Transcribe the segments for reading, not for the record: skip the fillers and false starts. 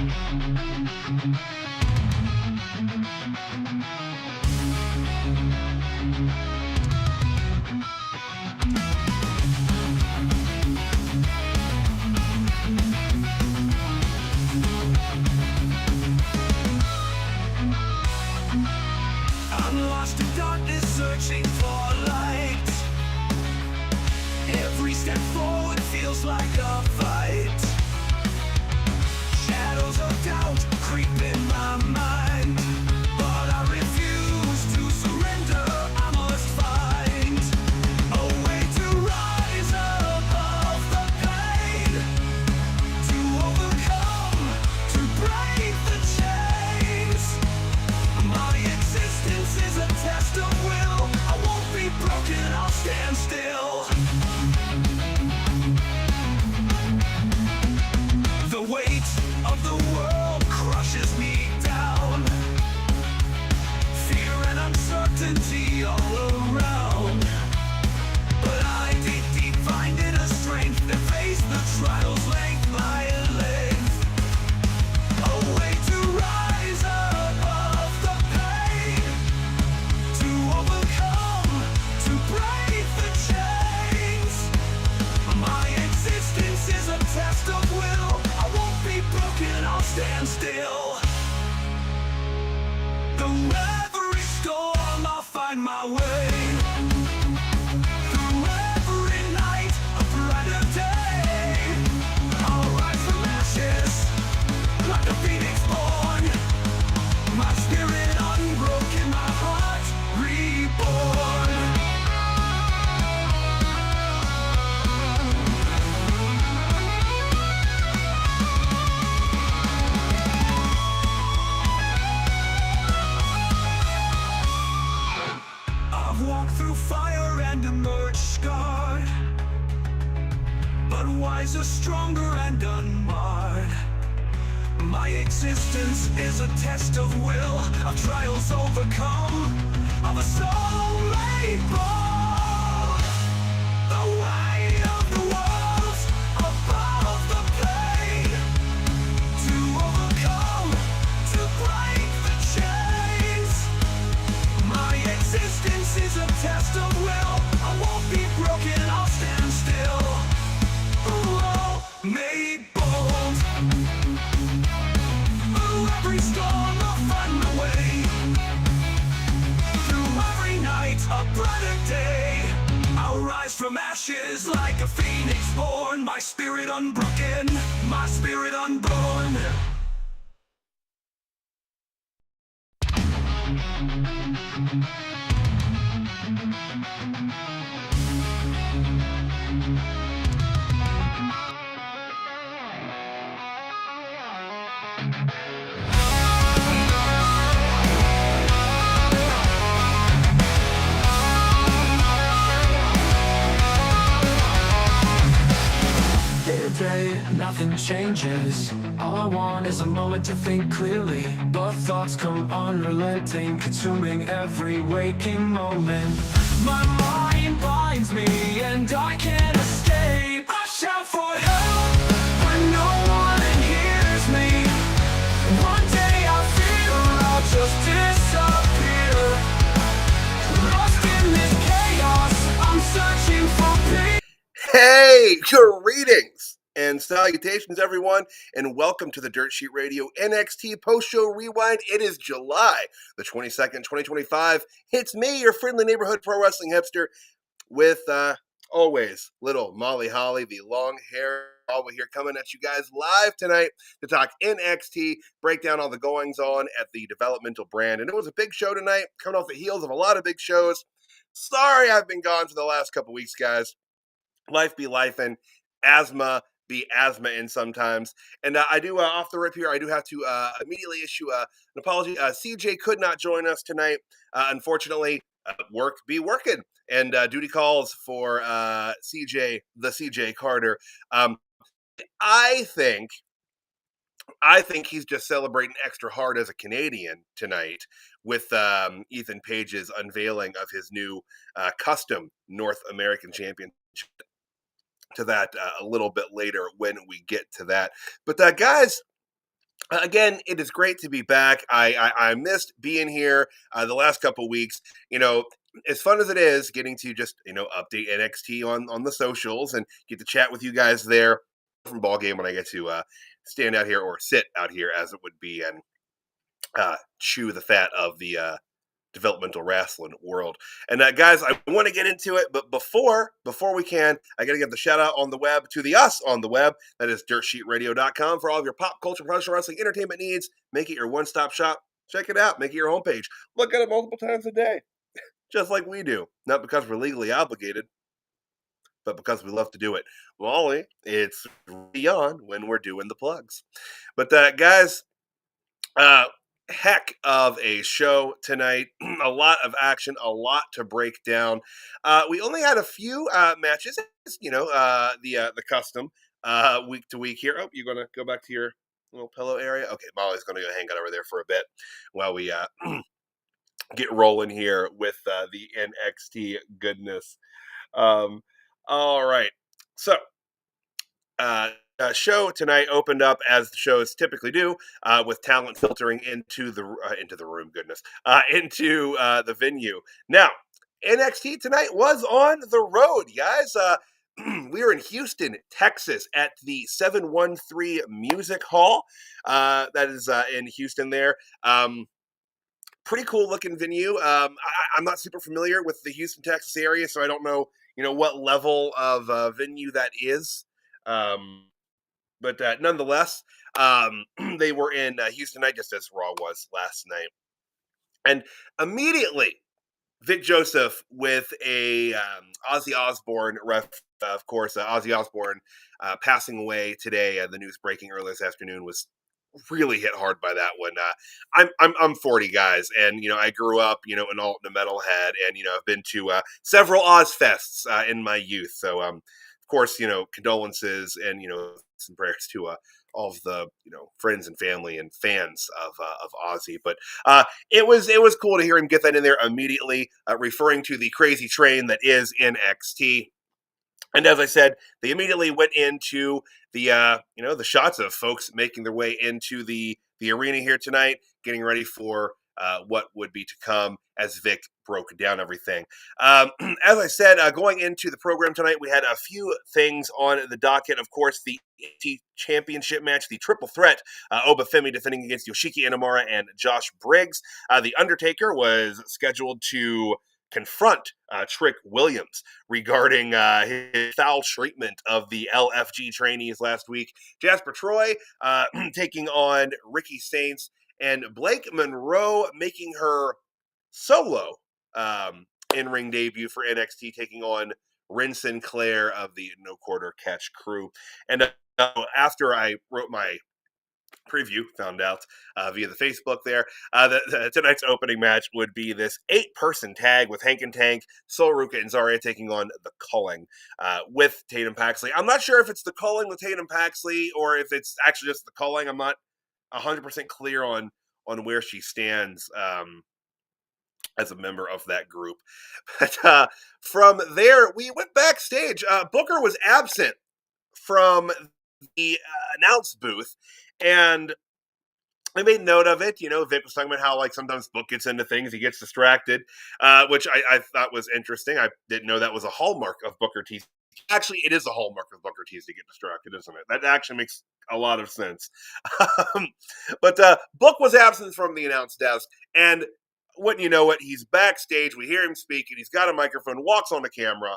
I'm lost in darkness, searching for light. Every step forward feels like a fight. Shadows of doubt creep in my mind, but I refuse to surrender. I must find a way to rise above the pain, to overcome, to break the chains. My existence is a test of will. I won't be broken, I'll stand still. The weight of the world crushes me down. Fear and uncertainty all around. But I deep find inner strength to face the trials length by length. A way to rise above the pain, to overcome, to break the chains. My existence is a test of will. I won't be broken, I'll stand still. Through every storm, I'll find my way. Through every night, a brighter day. I'll rise from ashes, like a phoenix born. My spirit unbroken, my heart reborn. I've walked through fire and emerged scarred, but wiser, stronger, and unmarred. My existence is a test of will, of trials overcome, of a soul made bold. The way of the world, above the pain, to overcome, to break the chains. My existence is a test of will. I won't be broken, I'll stand still. Oh, made bold. Through every storm, I'll find my way. Through every night, a brighter day. I'll rise from ashes like a phoenix born. My spirit unbroken, my spirit unborn. Day, nothing changes. All I want is a moment to think clearly, but thoughts come unrelenting, consuming every waking moment. My mind binds me and I can't escape. I shout for help, but no one hears me. One day I feel I'll just disappear. Lost in this chaos, I'm searching for peace. Hey, greetings and salutations, everyone, and welcome to the Dirt Sheet Radio NXT Post-Show Rewind. It is July the 22nd, 2025. It's me, your friendly neighborhood pro wrestling hipster, with, always, little Molly Holly, the long hair over here, coming at you guys live tonight to talk NXT, break down all the goings-on at the developmental brand. And it was a big show tonight, coming off the heels of a lot of big shows. Sorry I've been gone for the last couple weeks, guys. Life be lifing, asthma be asthma in sometimes. And I do, off the rip here, I do have to immediately issue an apology. CJ could not join us tonight. Unfortunately, work be working. And duty calls for CJ, the CJ Carter. I think he's just celebrating extra hard as a Canadian tonight with Ethan Page's unveiling of his new custom North American Championship. To that a little bit later when we get to that. But guys, Again, it is great to be back. I missed being here the last couple weeks. You know, as fun as it is getting to just update NXT on the socials and get to chat with you guys there from ball game when I get to stand out here or sit out here as it would be and chew the fat of the developmental wrestling world. And guys, I want to get into it, but before we can, I got to give the shout out on the web to the us on the web. That is dirtsheetradio.com for all of your pop culture, professional wrestling, entertainment needs. Make it your one-stop shop. Check it out. Make it your homepage. Look at it multiple times a day, just like we do. Not because we're legally obligated, but because we love to do it. Molly, it's beyond when we're doing the plugs. But guys, uh, heck of a show tonight. A lot of action, a lot to break down. We only had a few matches, the custom week to week here. Oh, you're gonna go back to your little pillow area? Okay, Molly's gonna go hang out over there for a bit while we get rolling here with the NXT goodness. Um, all right, so show tonight opened up as the shows typically do, with talent filtering into the room. Goodness, into the venue. Now, NXT tonight was on the road, guys. We were in Houston, Texas, at the 713 Music Hall. That is in Houston. There. Pretty cool looking venue. I'm not super familiar with the Houston, Texas area, so I don't know, what level of venue that is. But nonetheless, they were in Houston night just as Raw was last night. And immediately, Vic Joseph with a Ozzy Osbourne ref. Of course, Ozzy Osbourne passing away today. The news breaking early this afternoon was really hit hard by that one. I'm 40, guys, and I grew up an alt and a metalhead, and I've been to several Oz fests in my youth. So of course condolences and some prayers to all of the friends and family and fans of Ozzy. But it was cool to hear him get that in there immediately, referring to the crazy train that is NXT. And as I said, they immediately went into the shots of folks making their way into the arena here tonight, getting ready for what would be to come as Vic broke down everything. As I said, going into the program tonight, we had a few things on the docket. Of course, the NXT Championship match, the triple threat, Oba Femi defending against Yoshiki, Inamura, and Josh Briggs. The Undertaker was scheduled to confront Trick Williams regarding his foul treatment of the LFG trainees last week. Jasper Troy taking on Ricky Saints, and Blake Monroe making her solo in-ring debut for NXT, taking on Wren Sinclair of the No Quarter Catch crew. And after I wrote my preview, found out via the Facebook there, that tonight's opening match would be this 8-person tag with Hank and Tank, Sol Ruka, and Zarya taking on the Culling with Tatum Paxley. I'm not sure if it's the Culling with Tatum Paxley or if it's actually just the Culling. I'm not 100% clear on where she stands as a member of that group. But from there, we went backstage. Booker was absent from the announce booth, and I made note of it. Vic was talking about how sometimes Book gets into things, he gets distracted, which I thought was interesting. I didn't know that was a hallmark of Booker T. Actually, it is a hallmark of Booker T's to get distracted, isn't it? That actually makes a lot of sense. But Book was absent from the announce desk, and wouldn't you know it, he's backstage. We hear him speak, and he's got a microphone, walks on the camera,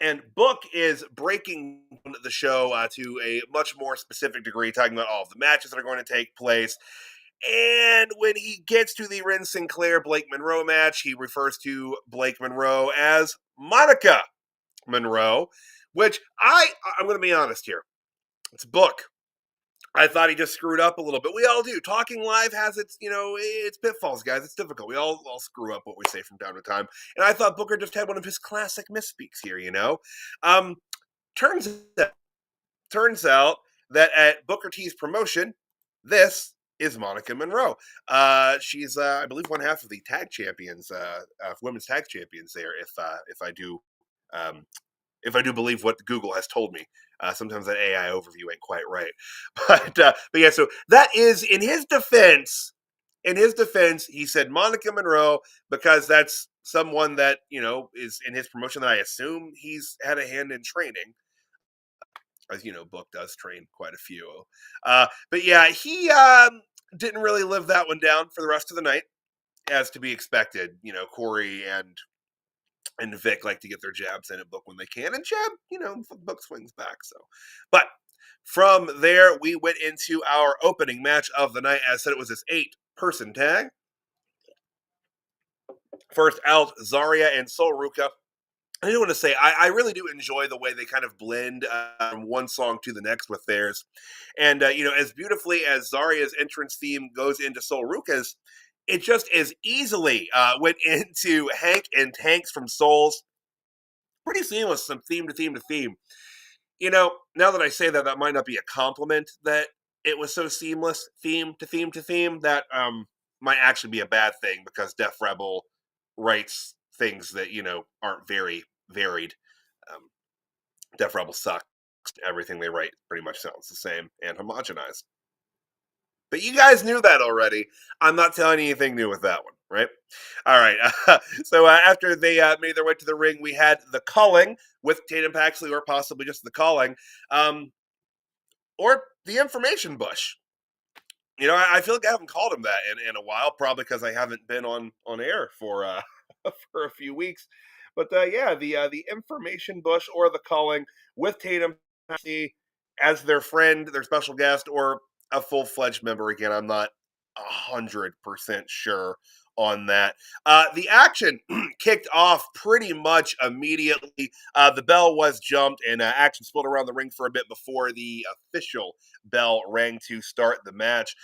and Book is breaking the show to a much more specific degree, talking about all of the matches that are going to take place. And when he gets to the Wren Sinclair Blake Monroe match, he refers to Blake Monroe as Monica Monroe, which I'm going to be honest here. It's Book. I thought he just screwed up a little bit. We all do. Talking live has its, its pitfalls, guys. It's difficult. We all screw up what we say from time to time. And I thought Booker just had one of his classic misspeaks here, Turns out that at Booker T's promotion, this is Monica Monroe. She's, I believe, one half of the tag champions, women's tag champions there, if I do if I do believe what Google has told me. Sometimes that AI overview ain't quite right. But yeah, so that is in his defense. In his defense, he said Monica Monroe because that's someone that, is in his promotion that I assume he's had a hand in training. As Book does train quite a few. But yeah, he didn't really live that one down for the rest of the night, as to be expected. Corey and Vic like to get their jabs in at Book when they can, and jab, Book swings back. So, but from there, we went into our opening match of the night. As said, it was this 8-person tag. First out, Zarya and Sol Ruca. I do want to say, I really do enjoy the way they kind of blend from one song to the next with theirs. And, as beautifully as Zarya's entrance theme goes into Sol Ruca's, it just as easily went into Hank and Tank's from Soul's. Pretty seamless, from theme to theme to theme. Now that I say that, that might not be a compliment that it was so seamless, theme to theme to theme. That might actually be a bad thing because Def Rebel writes things that, aren't very varied. Um, Def Rebel sucks. Everything they write pretty much sounds the same and homogenized. But you guys knew that already. I'm not telling you anything new with that one, right? All right. So after they made their way to the ring, we had the Culling with Tatum Paxley, or possibly just the Culling, or the Information Bush. I feel like I haven't called him that in a while, probably because I haven't been on air for for a few weeks. But yeah, the Information Bush or the Culling with Tatum Paxley as their friend, their special guest, or a full-fledged member. Again, I'm not 100% sure on that. The action kicked off pretty much immediately. The bell was jumped, and action spilled around the ring for a bit before the official bell rang to start the match.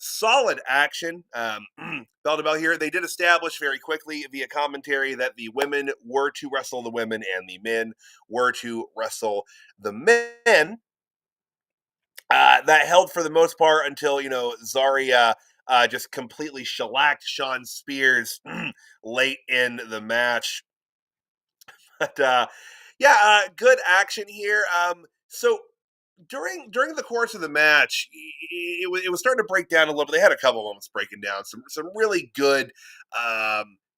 Solid action, bell to bell here. They did establish very quickly via commentary that the women were to wrestle the women and the men were to wrestle the men. That held for the most part until, Zarya just completely shellacked Sean Spears late in the match. But yeah, good action here. So during the course of the match, it was starting to break down a little bit. They had a couple moments breaking down, some really good.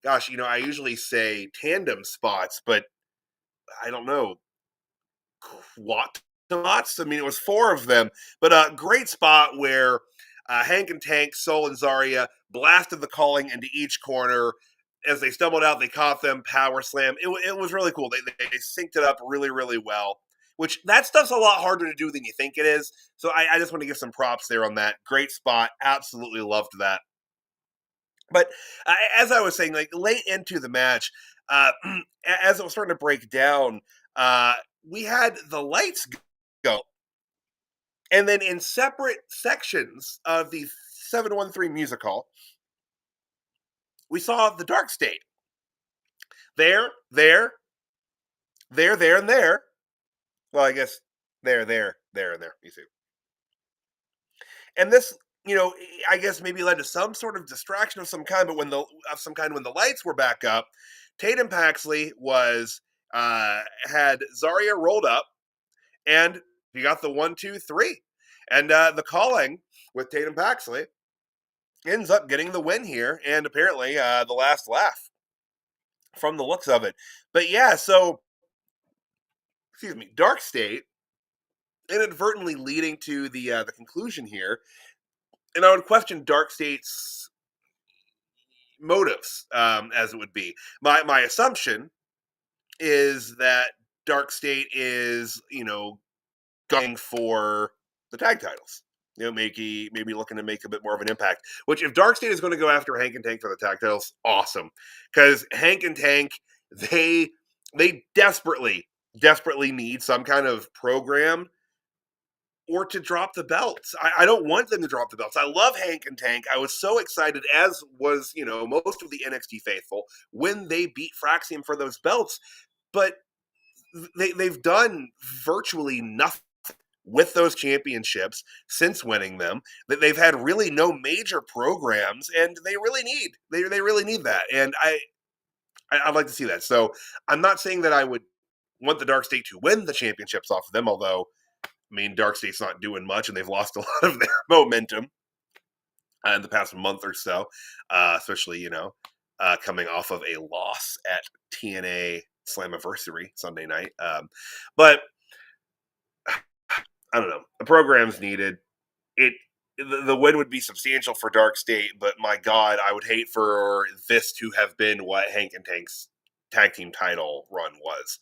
Gosh, I usually say tandem spots, but I don't know, quat spots. I mean, it was 4 of them, but a great spot where Hank and Tank, Soul and Zarya blasted the Culling into each corner. As they stumbled out, they caught them, power slam. It was really cool. They synced it up really, really well, which that stuff's a lot harder to do than you think it is. So I just want to give some props there on that. Great spot. Absolutely loved that. But as I was saying, like late into the match, as it was starting to break down, we had the lights go. And then in separate sections of the 713 music hall, we saw the Dark State. There, and there. Well, I guess there, and there, you see. And this, I guess maybe led to some sort of distraction of some kind, but when the lights were back up, Tatum Paxley had Zarya rolled up, and he got the 1, 2, 3. And the Culling with Tatum Paxley ends up getting the win here, and apparently the last laugh from the looks of it. But yeah, so, excuse me, Dark State inadvertently leading to the conclusion here, and I would question Dark State's motives, as it would be. My assumption is that Dark State is, going for the tag titles. Maybe looking to make a bit more of an impact. Which, if Dark State is going to go after Hank and Tank for the tag titles, awesome. Because Hank and Tank, they desperately need some kind of program or to drop the belts. I don't want them to drop the belts. I love Hank and Tank. I was so excited, as was, most of the NXT faithful, when they beat Fraxium for those belts. But they've done virtually nothing with those championships since winning them. That they've had really no major programs, and they really need that. And I'd like to see that. So I'm not saying that I would want the Dark State to win the championships off of them, although, I mean, Dark State's not doing much, and they've lost a lot of their momentum in the past month or so, especially, coming off of a loss at TNA Slammiversary Sunday night. But I don't know. The program's needed. The win would be substantial for Dark State, but my God, I would hate for this to have been what Hank and Tank's tag team title run was.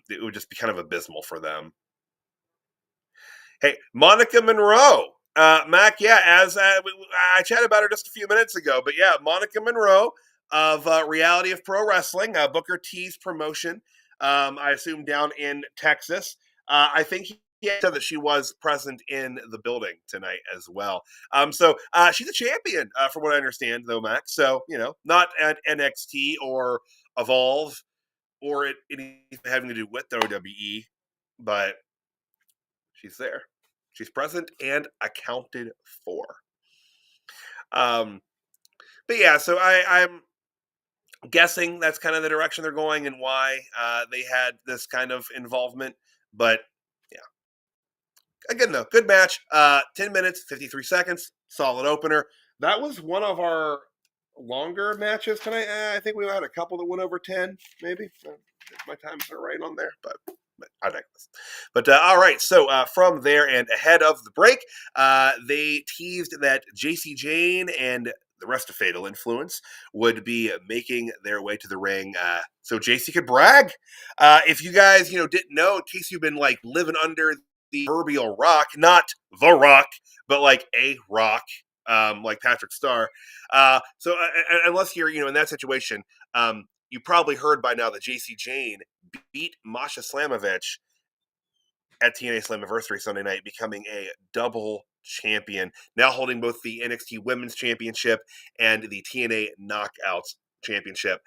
It would just be kind of abysmal for them. Hey, Monica Monroe. Mac, yeah, as I chatted about her just a few minutes ago, but yeah, Monica Monroe of Reality of Pro Wrestling, Booker T's promotion, I assume down in Texas. I think he said that she was present in the building tonight as well. So she's a champion, from what I understand, though, Max. So, not at NXT or Evolve or anything having to do with WWE, but she's there. She's present and accounted for. But yeah, so I'm guessing that's kind of the direction they're going and why they had this kind of involvement. But yeah, again, though, good match. 10 minutes, 53 seconds, solid opener. That was one of our longer matches tonight. I think we had a couple that went over 10, maybe. If my times are right on there, but I digress. But all right, so from there and ahead of the break, they teased that Jacy Jayne and the rest of Fatal Influence would be making their way to the ring, so Jacy could brag. If you guys, didn't know, in case you've been like living under the proverbial rock, not the Rock, but like a rock, like Patrick Starr. So unless you're, in that situation, you probably heard by now that Jacy Jayne beat Masha Slamovich at TNA Slammiversary Sunday night, becoming a double champion, now holding both the NXT Women's Championship and the TNA Knockouts Championship.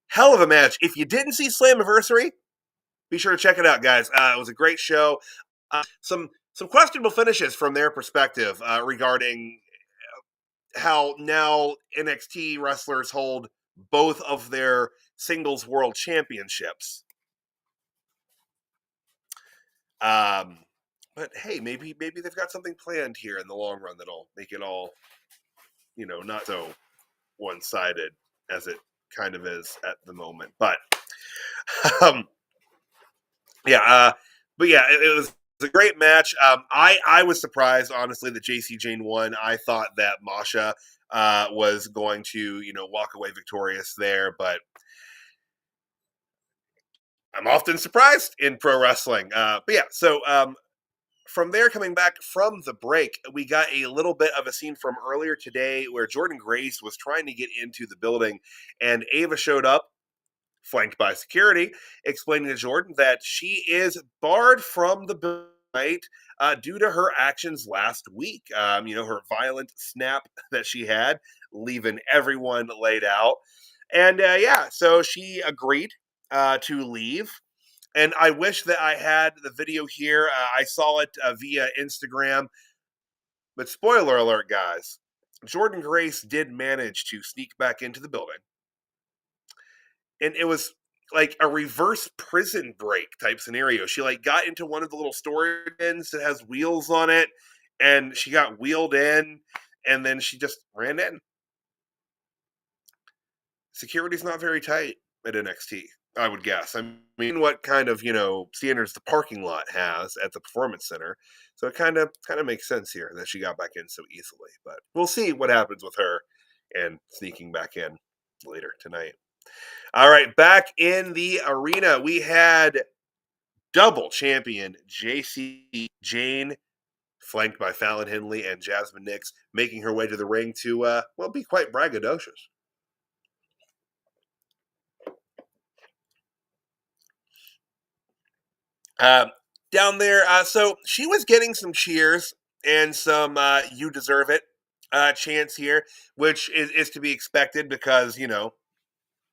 Hell of a match. If you didn't see Slammiversary, be sure to check it out, guys. It was a great show. Some questionable finishes from their perspective regarding how now NXT wrestlers hold both of their singles world championships. But hey, maybe they've got something planned here in the long run that'll make it all, not so one-sided as it kind of is at the moment. But yeah, it was a great match. I was surprised, honestly, that Jacy Jayne won. I thought that Masha was going to, walk away victorious there, but I'm often surprised in pro wrestling. But yeah, so from there, coming back from the break, we got a little bit of a scene from earlier today where Jordynne Grace was trying to get into the building, and Ava showed up, flanked by security, explaining to Jordynne that she is barred from the building due to her actions last week. Her violent snap that she had, leaving everyone laid out. And so she agreed to leave. And I wish that I had the video here. I saw it via Instagram. But spoiler alert, guys. Jordynne Grace did manage to sneak back into the building. And it was like a reverse prison break type scenario. She got into one of the little storage bins that has wheels on it. And she got wheeled in. And then she just ran in. Security's not very tight at NXT, I would guess. I mean, what kind of, standards the parking lot has at the Performance Center. So it kind of makes sense here that she got back in so easily. But we'll see what happens with her and sneaking back in later tonight. All right, back in the arena, we had double champion Jacy Jayne, flanked by Fallon Henley and Jasmine Nix, making her way to the ring to, be quite braggadocious. Down there, so she was getting some cheers and some "you deserve it" chants here, which is to be expected because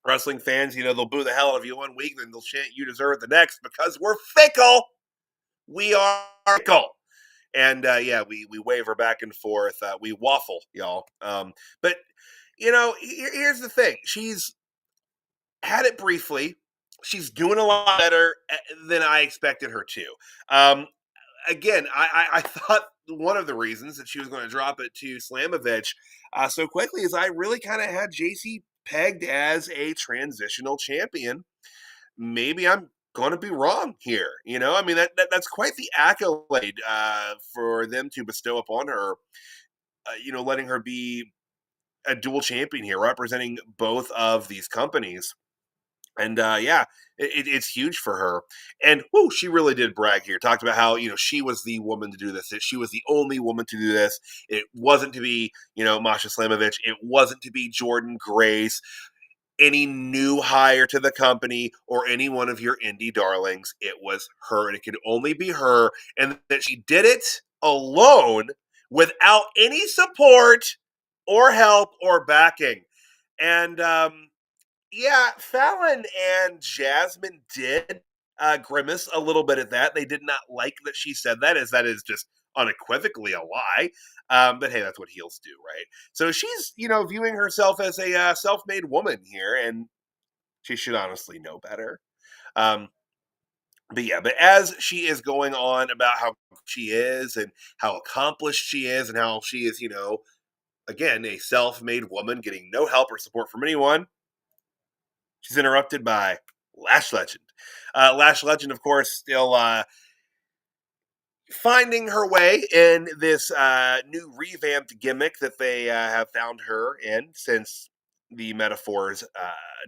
wrestling fans, they'll boo the hell out of you one week, then they'll chant "you deserve it" the next because we're fickle. We are fickle, and we waver back and forth. We waffle, y'all. But here's the thing: she's had it briefly she's doing a lot better than I expected her to. Um, Again, I thought one of the reasons that she was going to drop it to Slamovich so quickly is I really kind of had Jacy pegged as a transitional champion. Maybe I'm going to be wrong here. I mean, that's quite the accolade for them to bestow upon her, letting her be a dual champion here, representing both of these companies. And yeah, it's huge for her. And whoo, she really did brag here. Talked about how she was the woman to do this. That she was the only woman to do this. It wasn't to be Masha Slamovich. It wasn't to be Jordan Grace, any new hire to the company, or any one of your indie darlings. It was her, and it could only be her. And that she did it alone without any support or help or backing. And yeah, Fallon and Jasmine did grimace a little bit at that. They did not like that she said that, as that is just unequivocally a lie. But hey, that's what heels do, right? So she's, viewing herself as a self-made woman here, and she should honestly know better. Um, but yeah, but as she is going on about how she is and how accomplished she is and how she is, again, a self-made woman getting no help or support from anyone, she's interrupted by Lash Legend. Lash Legend, of course, still finding her way in this new revamped gimmick that they have found her in since the Metaphor's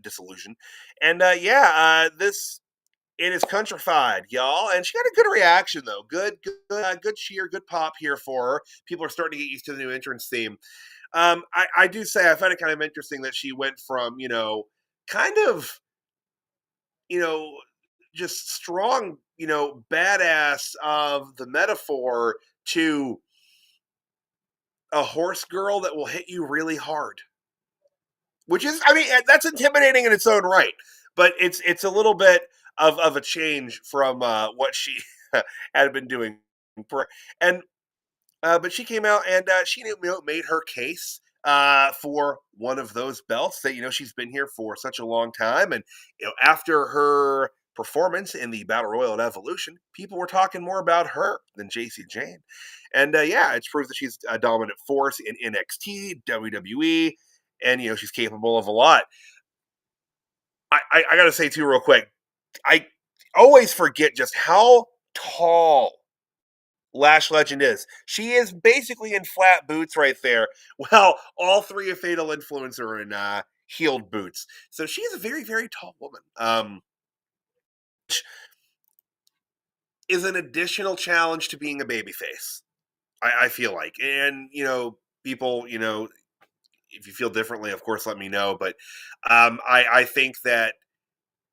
dissolution. And yeah, this it is countrified, y'all, and she got a good reaction though. Good cheer, good pop here for her. People are starting to get used to the new entrance theme. I do say I find it kind of interesting that she went from kind of you know, just strong, badass of the Metaphor to a horse girl that will hit you really hard. Which is, I mean, that's intimidating in its own right, but it's a little bit of a change from what she had been doing. And but she came out and she made her case for one of those belts that she's been here for such a long time, and after her performance in the Battle Royal at Evolution, people were talking more about her than Jacy Jayne, and yeah, it's proof that she's a dominant force in NXT, WWE, and she's capable of a lot. I got to say too, real quick, I always forget just how tall Lash Legend is. She is basically in flat boots right there. Well, all three of Fatal Influence are in heeled boots. So she's a very, very tall woman. Which is an additional challenge to being a babyface. I feel like. And, people, if you feel differently, of course, let me know. But I think that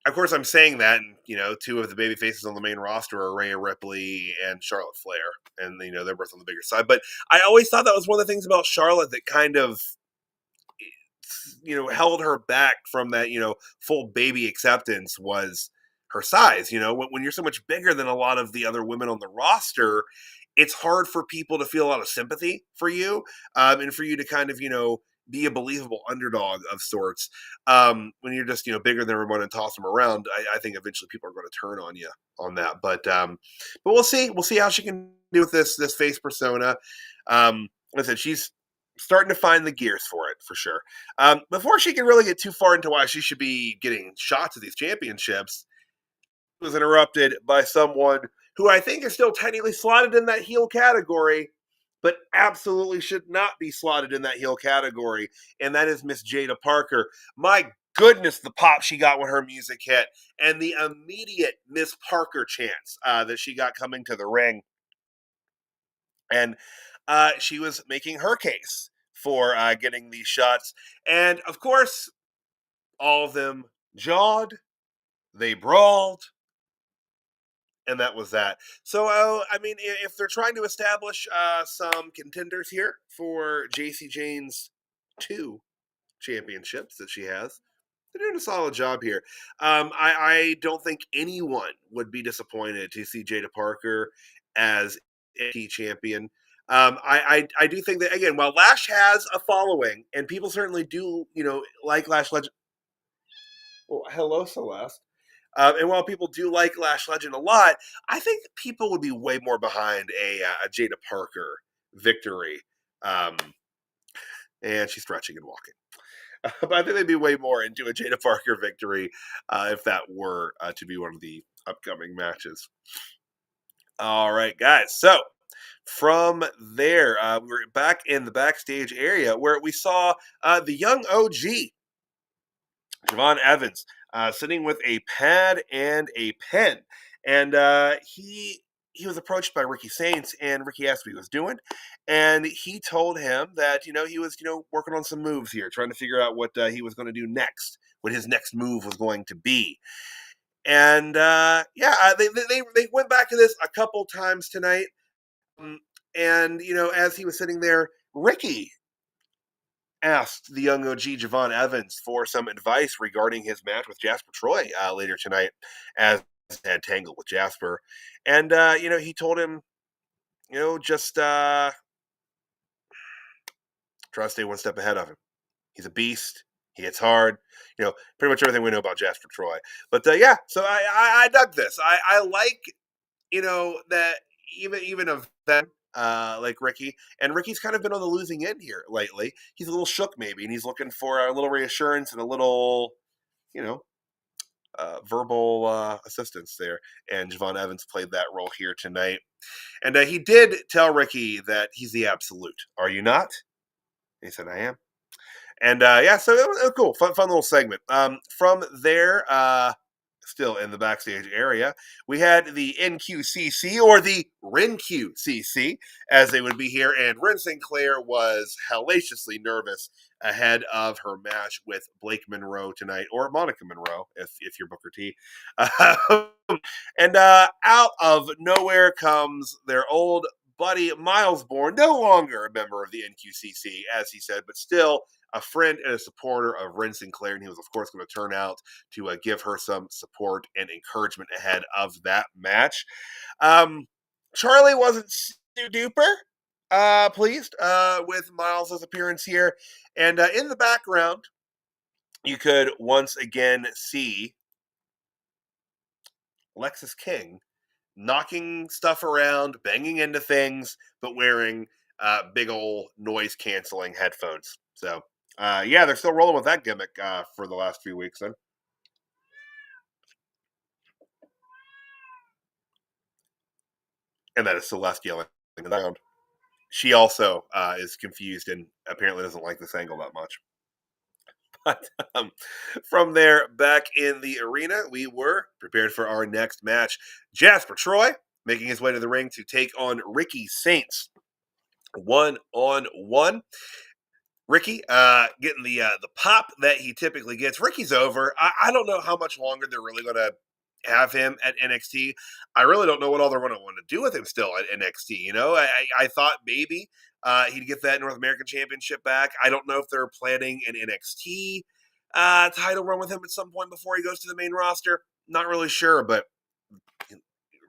of course, I'm saying that, and two of the baby faces on the main roster are Rhea Ripley and Charlotte Flair, and they're both on the bigger side. But I always thought that was one of the things about Charlotte that kind of held her back from that full baby acceptance was her size. When you're so much bigger than a lot of the other women on the roster, it's hard for people to feel a lot of sympathy for you, and for you to kind of be a believable underdog of sorts. When you're just bigger than everyone and toss them around, I think eventually people are going to turn on you on that. But we'll see. We'll see how she can do with this face persona. Like I said, she's starting to find the gears for it for sure. Before she can really get too far into why she should be getting shots at these championships, was interrupted by someone who I think is still technically slotted in that heel category, but absolutely should not be slotted in that heel category, and that is Miss Jada Parker. My goodness, the pop she got when her music hit, and the immediate Miss Parker chance that she got coming to the ring. And she was making her case for getting these shots. And of course, all of them jawed, they brawled, and that was that. So, I mean, if they're trying to establish some contenders here for Jacy Jayne's 2 championships that she has, they're doing a solid job here. I don't think anyone would be disappointed to see Jada Parker as a champion. I do think that, again, while Lash has a following, and people certainly do, like Lash Legend. Well, hello, Celeste. And while people do like Lash Legend a lot, I think people would be way more behind a Jada Parker victory. Um, and she's stretching and walking. But I think they'd be way more into a Jada Parker victory if that were to be one of the upcoming matches. All right, guys. So from there, we're back in the backstage area where we saw the young OG, Javon Evans, sitting with a pad and a pen. And he was approached by Ricky Saints, and Ricky asked what he was doing. And he told him that, he was, working on some moves here, trying to figure out what he was going to do next, what his next move was going to be. And they went back to this a couple times tonight. And, as he was sitting there, Ricky asked the young OG Javon Evans for some advice regarding his match with Jasper Troy later tonight, as he had tangled with Jasper. And, he told him, just try to stay one step ahead of him. He's a beast. He hits hard. Pretty much everything we know about Jasper Troy. But so I dug this. I like that even of them, like Ricky, and Ricky's kind of been on the losing end here lately. He's a little shook maybe, and he's looking for a little reassurance and a little, verbal assistance there. And Javon Evans played that role here tonight. And he did tell Ricky that he's the absolute. Are you not? And he said, I am. And so it was cool, fun little segment. From there, still in the backstage area, we had the NQCC, or the Wren QCC, as they would be here, and Wren Sinclair was hellaciously nervous ahead of her match with Blake Monroe tonight, or Monica Monroe, if you're Booker T. And out of nowhere comes their old buddy Miles Bourne, no longer a member of the NQCC, as he said, but still a friend and a supporter of Wren Sinclair, and he was, of course, going to turn out to give her some support and encouragement ahead of that match. Charlie wasn't duper pleased with Miles' appearance here, and in the background, you could once again see Lexus King knocking stuff around, banging into things, but wearing big old noise canceling headphones. So, they're still rolling with that gimmick for the last few weeks then. And that is Celeste yelling in the background. She also is confused and apparently doesn't like this angle that much. But from there, back in the arena, we were prepared for our next match. Jasper Troy making his way to the ring to take on Ricky Saints. 1-on-1. Ricky getting the pop that he typically gets. Ricky's over. I don't know how much longer they're really going to have him at NXT. I really don't know what all they're going to want to do with him still at NXT. I thought maybe he'd get that North American Championship back. I don't know if they're planning an NXT title run with him at some point before he goes to the main roster. Not really sure, but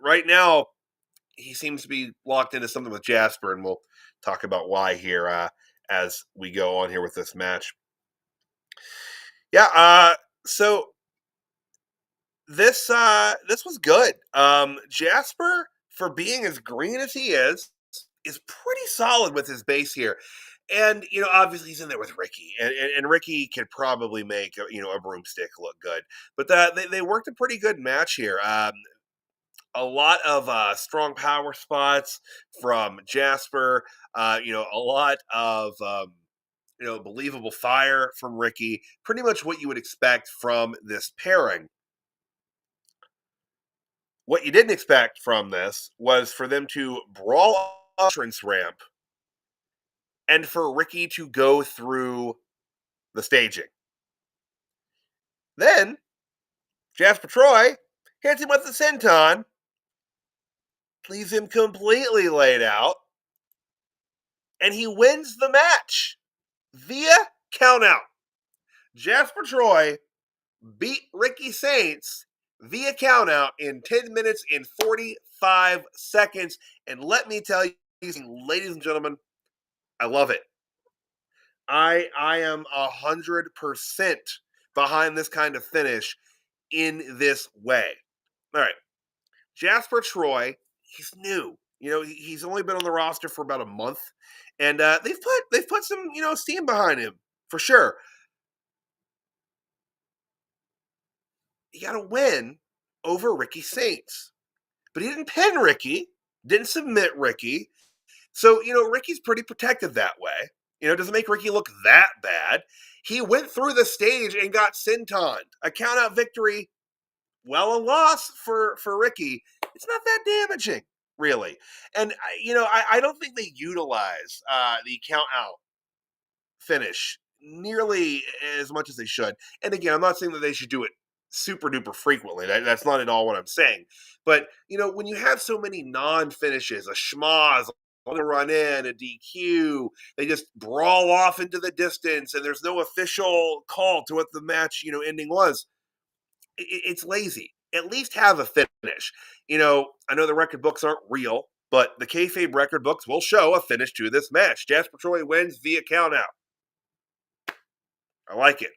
right now he seems to be locked into something with Jasper, and we'll talk about why here as we go on here with this match. So this was good. Jasper, for being as green as he is pretty solid with his base here. And, obviously he's in there with Ricky, and Ricky could probably make, a broomstick look good. But they worked a pretty good match here. A lot of strong power spots from Jasper, a lot of, believable fire from Ricky. Pretty much what you would expect from this pairing. What you didn't expect from this was for them to brawl entrance ramp and for Ricky to go through the staging. Then, Jasper Troy hits him with the senton, leaves him completely laid out, and he wins the match via countout. Jasper Troy beat Ricky Saints via countout in 10 minutes and 45 seconds. And let me tell you, ladies and gentlemen, I love it. I am 100% behind this kind of finish. in this way. All right, Jasper Troy, he's new. He's only been on the roster for about a month, and they've put some steam behind him for sure. He got a win over Ricky Saints, but he didn't pin Ricky, didn't submit Ricky. So Ricky's pretty protected that way. It doesn't make Ricky look that bad. He went through the stage and got sentoned. A countout victory, well, a loss for Ricky. It's not that damaging, really. And I don't think they utilize the count out finish nearly as much as they should. And again, I'm not saying that they should do it super duper frequently. That's not at all what I'm saying. But when you have so many non finishes, a schmoz, a run in, a DQ, they just brawl off into the distance, and there's no official call to what the match ending was. It's lazy. At least have a finish. I know the record books aren't real, but the kayfabe record books will show a finish to this match. Jasper Troy wins via countout. I like it.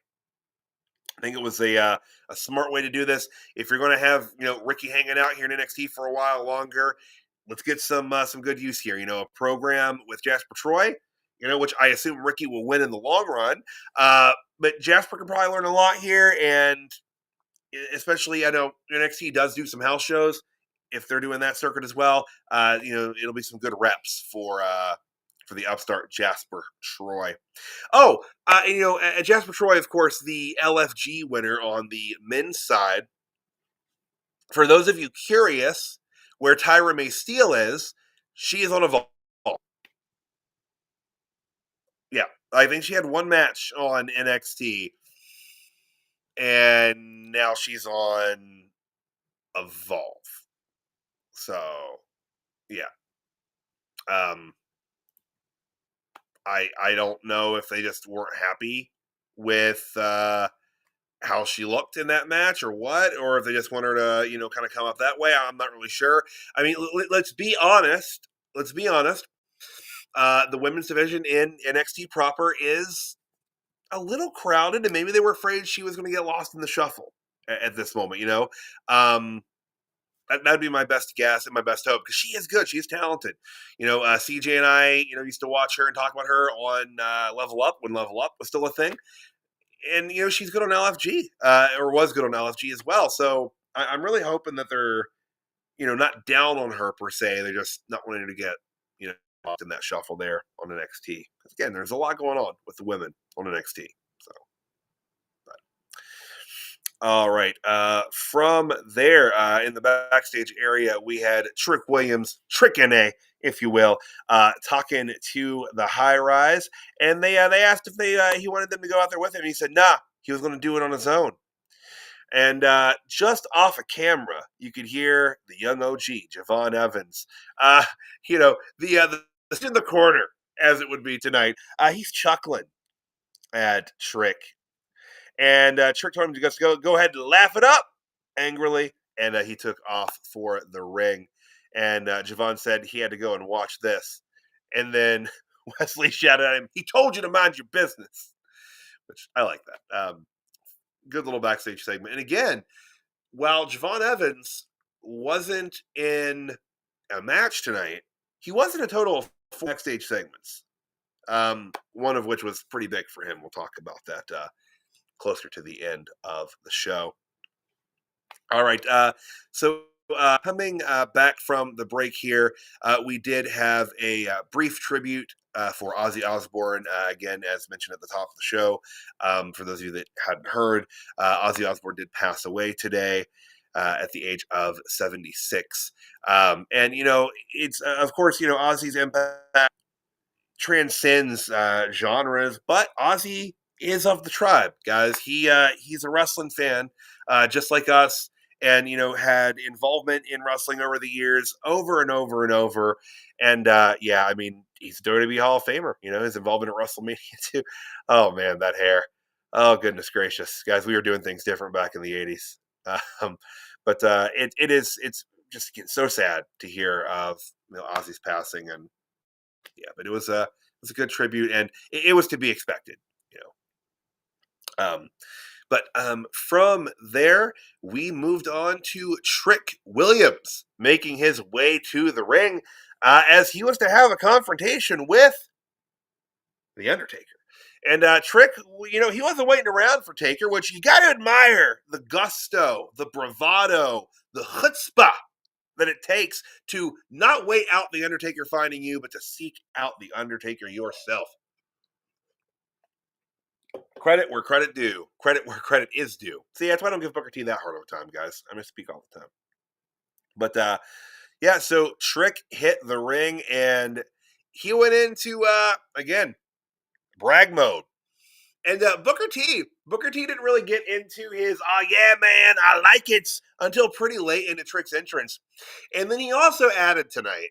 I think it was a smart way to do this. If you're going to have Ricky hanging out here in NXT for a while longer, let's get some good use here. A program with Jasper Troy, which I assume Ricky will win in the long run. But Jasper can probably learn a lot here, and especially I know NXT does do some house shows. If they're doing that circuit as well, it'll be some good reps for the upstart Jasper Troy. Oh, Jasper Troy, of course, the LFG winner on the men's side. For those of you curious where Tyra May Steele is, she is on a vault. Yeah, I think she had one match on NXT, and now she's on Evolve. So, yeah. I don't know if they just weren't happy with how she looked in that match or what, or if they just want her to kind of come up that way. I'm not really sure. I mean, let's be honest. Let's be honest. The women's division in NXT proper is a little crowded, and maybe they were afraid she was going to get lost in the shuffle at this moment. That'd be my best guess and my best hope, because she is good. She's talented. CJ and I, used to watch her and talk about her on Level Up when Level Up was still a thing. And, she's good on LFG, or was good on LFG as well. So I'm really hoping that they're, not down on her per se. They're just not wanting to get, lost in that shuffle there on NXT. Because again, there's a lot going on with the women on NXT. So. All right. From there, in the backstage area, we had Trick Williams, Trick NA, if you will, talking to the High Rise, and they asked if he wanted them to go out there with him. And he said, "Nah, he was going to do it on his own." And just off of camera, you could hear the young OG, Javon Evans. The in the corner, as it would be tonight. He's chuckling at Trick. And Trick told him to just go ahead and laugh it up angrily. And he took off for the ring. And Javon said he had to go and watch this. And then Wesley shouted at him, "He told you to mind your business," which I like that. Good little backstage segment. And again, while Javon Evans wasn't in a match tonight, he was in a total of 4 backstage segments. One of which was pretty big for him. We'll talk about that closer to the end of the show. All right. So coming back from the break here, we did have a brief tribute for Ozzy Osbourne. Again, as mentioned at the top of the show, for those of you that hadn't heard, Ozzy Osbourne did pass away today at the age of 76. And, it's, of course, Ozzy's impact transcends genres, but Ozzy is of the tribe, guys. He's a wrestling fan, just like us, and had involvement in wrestling over the years, over and over and over. And I mean, he's a WWE Hall of Famer. His involvement at WrestleMania too. Oh man, that hair. Oh goodness gracious, guys, we were doing things different back in the '80s. But it's just so sad to hear of Ozzy's passing, and but it was a good tribute, and it was to be expected. But from there, we moved on to Trick Williams making his way to the ring as he was to have a confrontation with the Undertaker. And Trick, he wasn't waiting around for Taker, which you got to admire the gusto, the bravado, the chutzpah that it takes to not wait out the Undertaker finding you, but to seek out the Undertaker yourself. Credit where credit due. Credit where credit is due. See, that's why I don't give Booker T that hard of a time, guys. I misspeak all the time. But yeah, so Trick hit the ring and he went into again brag mode. And Booker T didn't really get into his "oh yeah, man, I like it" until pretty late into Trick's entrance. And then he also added tonight,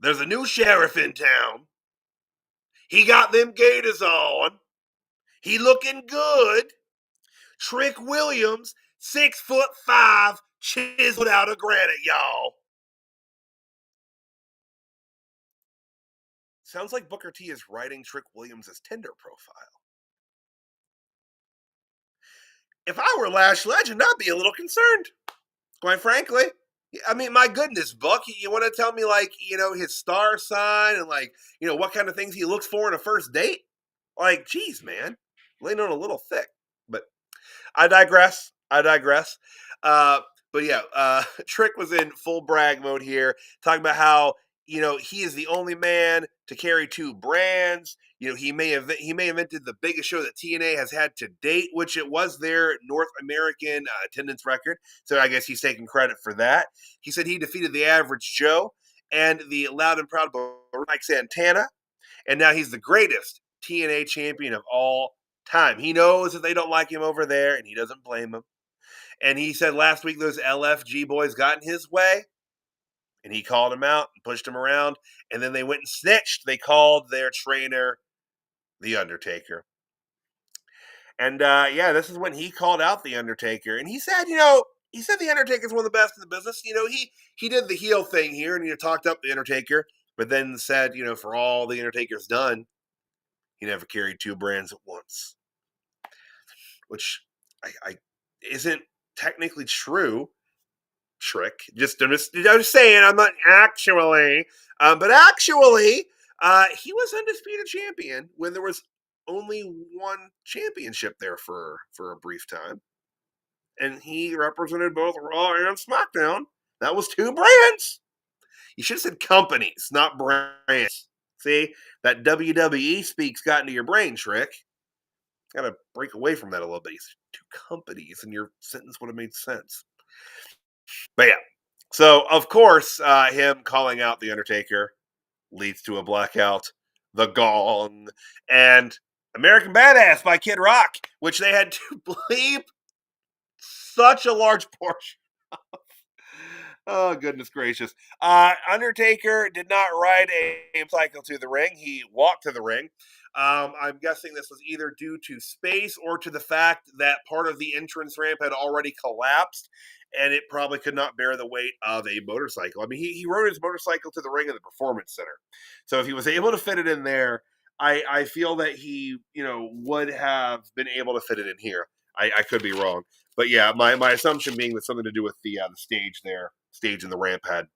"There's a new sheriff in town. He got them gators on. He looking good. Trick Williams, 6'5", chiseled out of granite, y'all." Sounds like Booker T is writing Trick Williams' Tinder profile. If I were Lash Legend, I'd be a little concerned, quite frankly. I mean, my goodness, Buck, you want to tell me, like, his star sign and, like, what kind of things he looks for in a first date? Like, geez, man, laying on a little thick. But I digress. Uh, but yeah, Trick was in full brag mode here, talking about how he is the only man to carry two brands. He may have invented the biggest show that TNA has had to date, which it was their North American attendance record. So I guess he's taking credit for that. He said he defeated the Average Joe and the loud and proud Mike Santana, and now he's the greatest TNA champion of all time. He knows that they don't like him over there, and he doesn't blame them. And he said last week those LFG boys got in his way, and he called him out and pushed him around. And then they went and snitched. They called their trainer the Undertaker. And yeah, this is when he called out the Undertaker, and he said, the Undertaker's one of the best in the business. He did the heel thing here, and talked up the Undertaker, but then said, for all the Undertaker's done, he never carried two brands at once, which I isn't technically true. Trick, I'm just saying, I'm not actually, but actually, he was undisputed champion when there was only one championship there for a brief time, and he represented both Raw and SmackDown. That was two brands. You should have said companies, not brands. See, that WWE speaks got into your brain, Trick. Got to break away from that a little bit. He's two companies, and your sentence would have made sense. But yeah, so of course, him calling out the Undertaker leads to a blackout, the Gong, and American Badass by Kid Rock, which they had to bleep such a large portion. Oh, goodness gracious. Undertaker did not ride a cycle to the ring. He walked to the ring. I'm guessing this was either due to space or to the fact that part of the entrance ramp had already collapsed, and it probably could not bear the weight of a motorcycle. I mean, he rode his motorcycle to the ring in the Performance Center. So if he was able to fit it in there, I feel that he, would have been able to fit it in here. I could be wrong. But yeah, my assumption being that something to do with the stage there, stage in the ramp had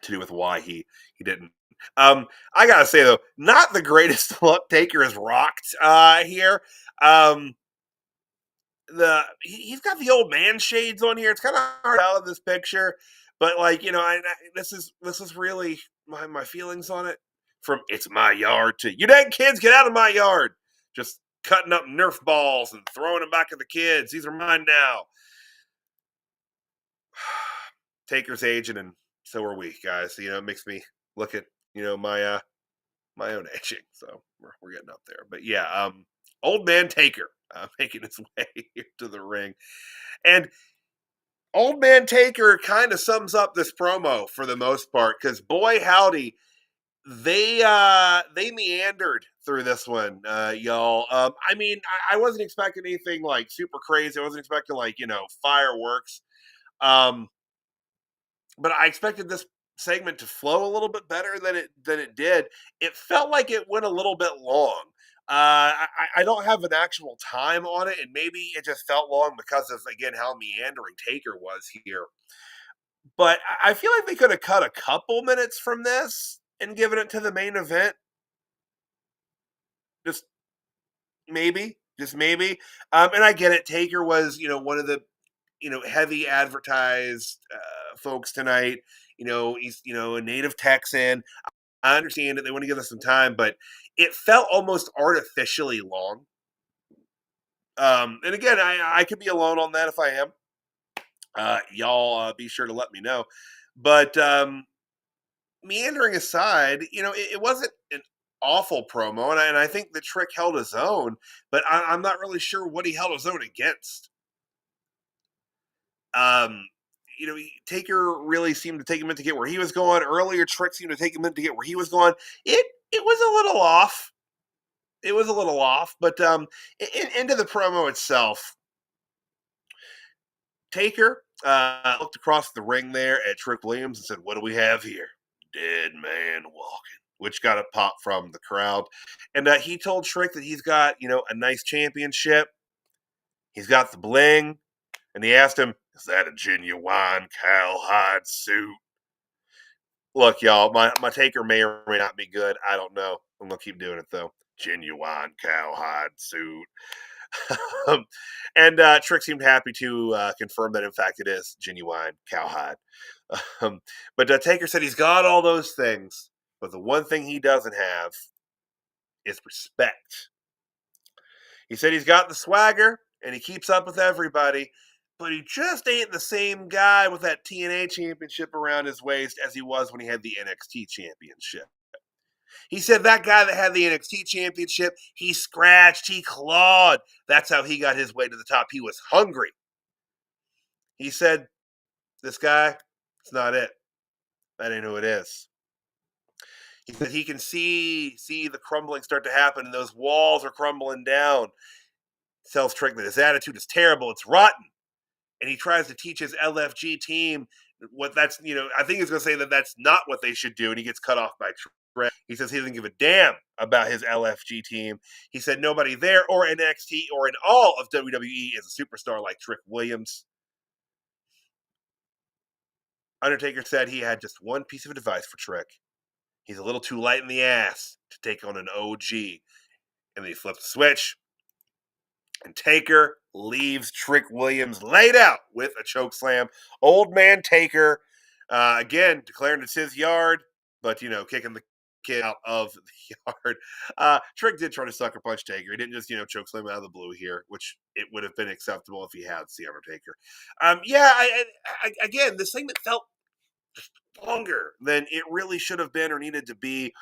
to do with why he didn't. I gotta say though, not the greatest look Taker has rocked here. He's got the old man shades on here. It's kind of hard out of this picture, but like this is really my feelings on it. From "it's my yard" to "you dang kids, get out of my yard," just cutting up Nerf balls and throwing them back at the kids. These are mine now. Taker's aging, and so are we, guys. It makes me look at my own aging. So we're getting up there. But yeah, old man Taker making his way here to the ring, and old man Taker kind of sums up this promo for the most part, because boy howdy, they meandered through this one, y'all. I mean, I wasn't expecting anything like super crazy. I wasn't expecting like fireworks. But I expected this segment to flow a little bit better than it did. It felt like it went a little bit long. I don't have an actual time on it, and maybe it just felt long because of, again, how meandering Taker was here. But I feel like they could have cut a couple minutes from this and given it to the main event. Just just maybe. And I get it. Taker was, one of the, heavy advertised folks tonight. He's, a native Texan. I understand that they want to give us some time, but it felt almost artificially long. And again, I could be alone on that if I am. Y'all be sure to let me know. But meandering aside, it wasn't an awful promo, and I think the Trick held his own, but I'm not really sure what he held his own against. Um, Taker really seemed to take a minute to get where he was going. Earlier, Trick seemed to take a minute to get where he was going. It was a little off. It was a little off, but into the promo itself, Taker looked across the ring there at Trick Williams and said, "What do we have here? Dead man walking," which got a pop from the crowd. And he told Trick that he's got, a nice championship. He's got the bling. And he asked him, "Is that a genuine cowhide suit?" Look, y'all, my Taker may or may not be good. I don't know. I'm going to keep doing it, though. Genuine cowhide suit. And Trick seemed happy to confirm that, in fact, it is genuine cowhide. Um, but Taker said he's got all those things, but the one thing he doesn't have is respect. He said he's got the swagger and he keeps up with everybody, but he just ain't the same guy with that TNA championship around his waist as he was when he had the NXT championship. He said that guy that had the NXT championship, he scratched, he clawed. That's how he got his way to the top. He was hungry. He said, "This guy, it's not it. That ain't who it is." He said he can see the crumbling start to happen, and those walls are crumbling down. Tells Trick that his attitude is terrible, it's rotten. And he tries to teach his LFG team what that's, I think he's going to say that that's not what they should do, and he gets cut off by Trick. He says he doesn't give a damn about his LFG team. He said nobody there or NXT or in all of WWE is a superstar like Trick Williams. Undertaker said he had just one piece of advice for Trick. He's a little too light in the ass to take on an OG. And then he flipped the switch, and Taker leaves Trick Williams laid out with a choke slam. Old man Taker, again, declaring it's his yard, but, kicking the kid out of the yard. Trick did try to sucker punch Taker. He didn't just, choke slam out of the blue here, which it would have been acceptable if he had the Undertaker. Again, this segment felt longer than it really should have been or needed to be.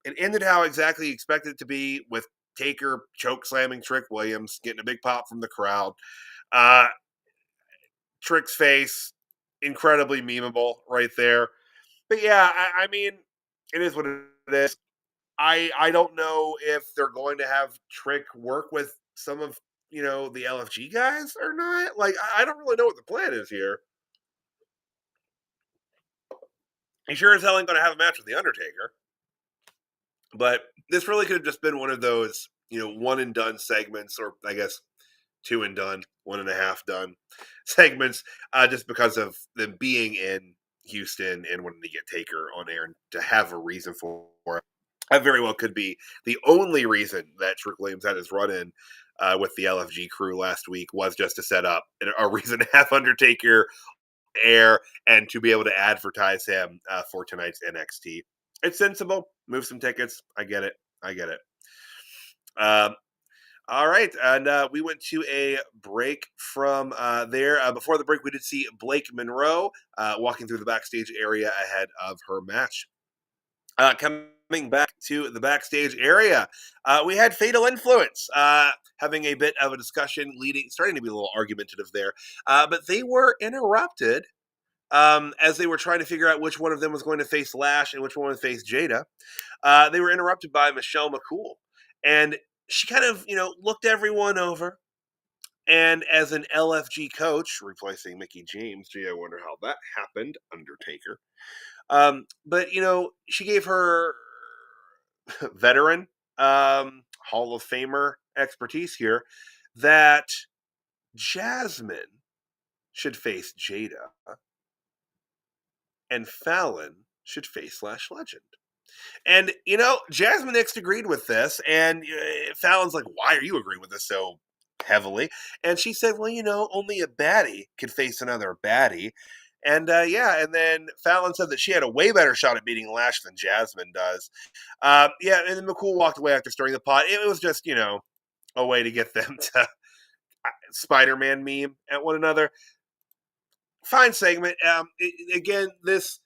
It ended how exactly you expected it to be, with Taker choke slamming Trick Williams, getting a big pop from the crowd. Uh, Trick's face, incredibly memeable right there. But yeah, I mean, it is what it is. I don't know if they're going to have Trick work with some of, the LFG guys or not. Like, I don't really know what the plan is here. He sure as hell ain't going to have a match with the Undertaker. But this really could have just been one of those, one and done segments, or I guess two and done, one and a half done segments, just because of them being in Houston and wanting to get Taker on air and to have a reason for it. That very well could be the only reason that Trick Williams had his run in with the LFG crew last week, was just to set up a reason to have Undertaker air and to be able to advertise him for tonight's NXT. It's sensible. Move some tickets. I get it. All right, and we went to a break from there. Before the break, we did see Blake Monroe walking through the backstage area ahead of her match. Coming back to the backstage area, we had Fatal Influence having a bit of a discussion, starting to be a little argumentative there, but they were interrupted as they were trying to figure out which one of them was going to face Lash and which one would face Jada. They were interrupted by Michelle McCool, and she kind of, looked everyone over. And as an LFG coach, replacing Mickey James, gee, I wonder how that happened, Undertaker. But, she gave her veteran Hall of Famer expertise here, that Jasmine should face Jada and Fallon should face Lash Legend. And, Jasmine Nix agreed with this, and Fallon's like, why are you agreeing with this so heavily? And she said, well, only a baddie could face another baddie. And, and then Fallon said that she had a way better shot at beating Lash than Jasmine does. And then McCool walked away after starting the pot. It was just, a way to get them to Spider-Man meme at one another. Fine segment. Again, this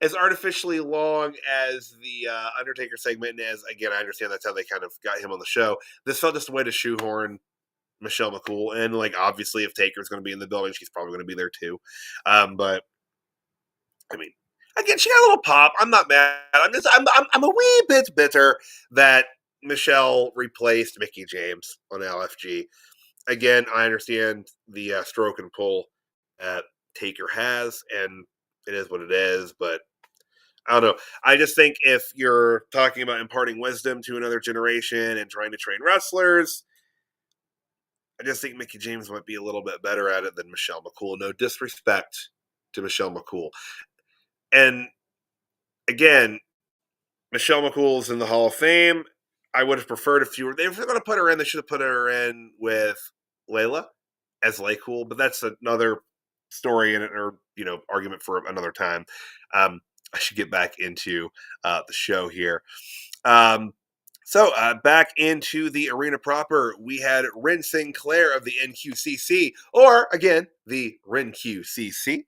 as artificially long as the Undertaker segment, and as, again, I understand that's how they kind of got him on the show, this felt just a way to shoehorn Michelle McCool. And, obviously, if Taker's going to be in the building, she's probably going to be there too. But, I mean, again, she got a little pop. I'm not mad. I'm a wee bit bitter that Michelle replaced Mickie James on LFG. Again, I understand the stroke and pull that Taker has, and it is what it is, but I don't know. I just think if you're talking about imparting wisdom to another generation and trying to train wrestlers, I just think Mickie James might be a little bit better at it than Michelle McCool. No disrespect to Michelle McCool. And again, Michelle McCool's in the Hall of Fame. I would have preferred if they're going to put her in, they should have put her in with Layla as Laycool, but that's another story or argument for another time. I should get back into the show here. So back into the arena proper, we had Wren Sinclair of the NQCC, or again, the Wren QCC,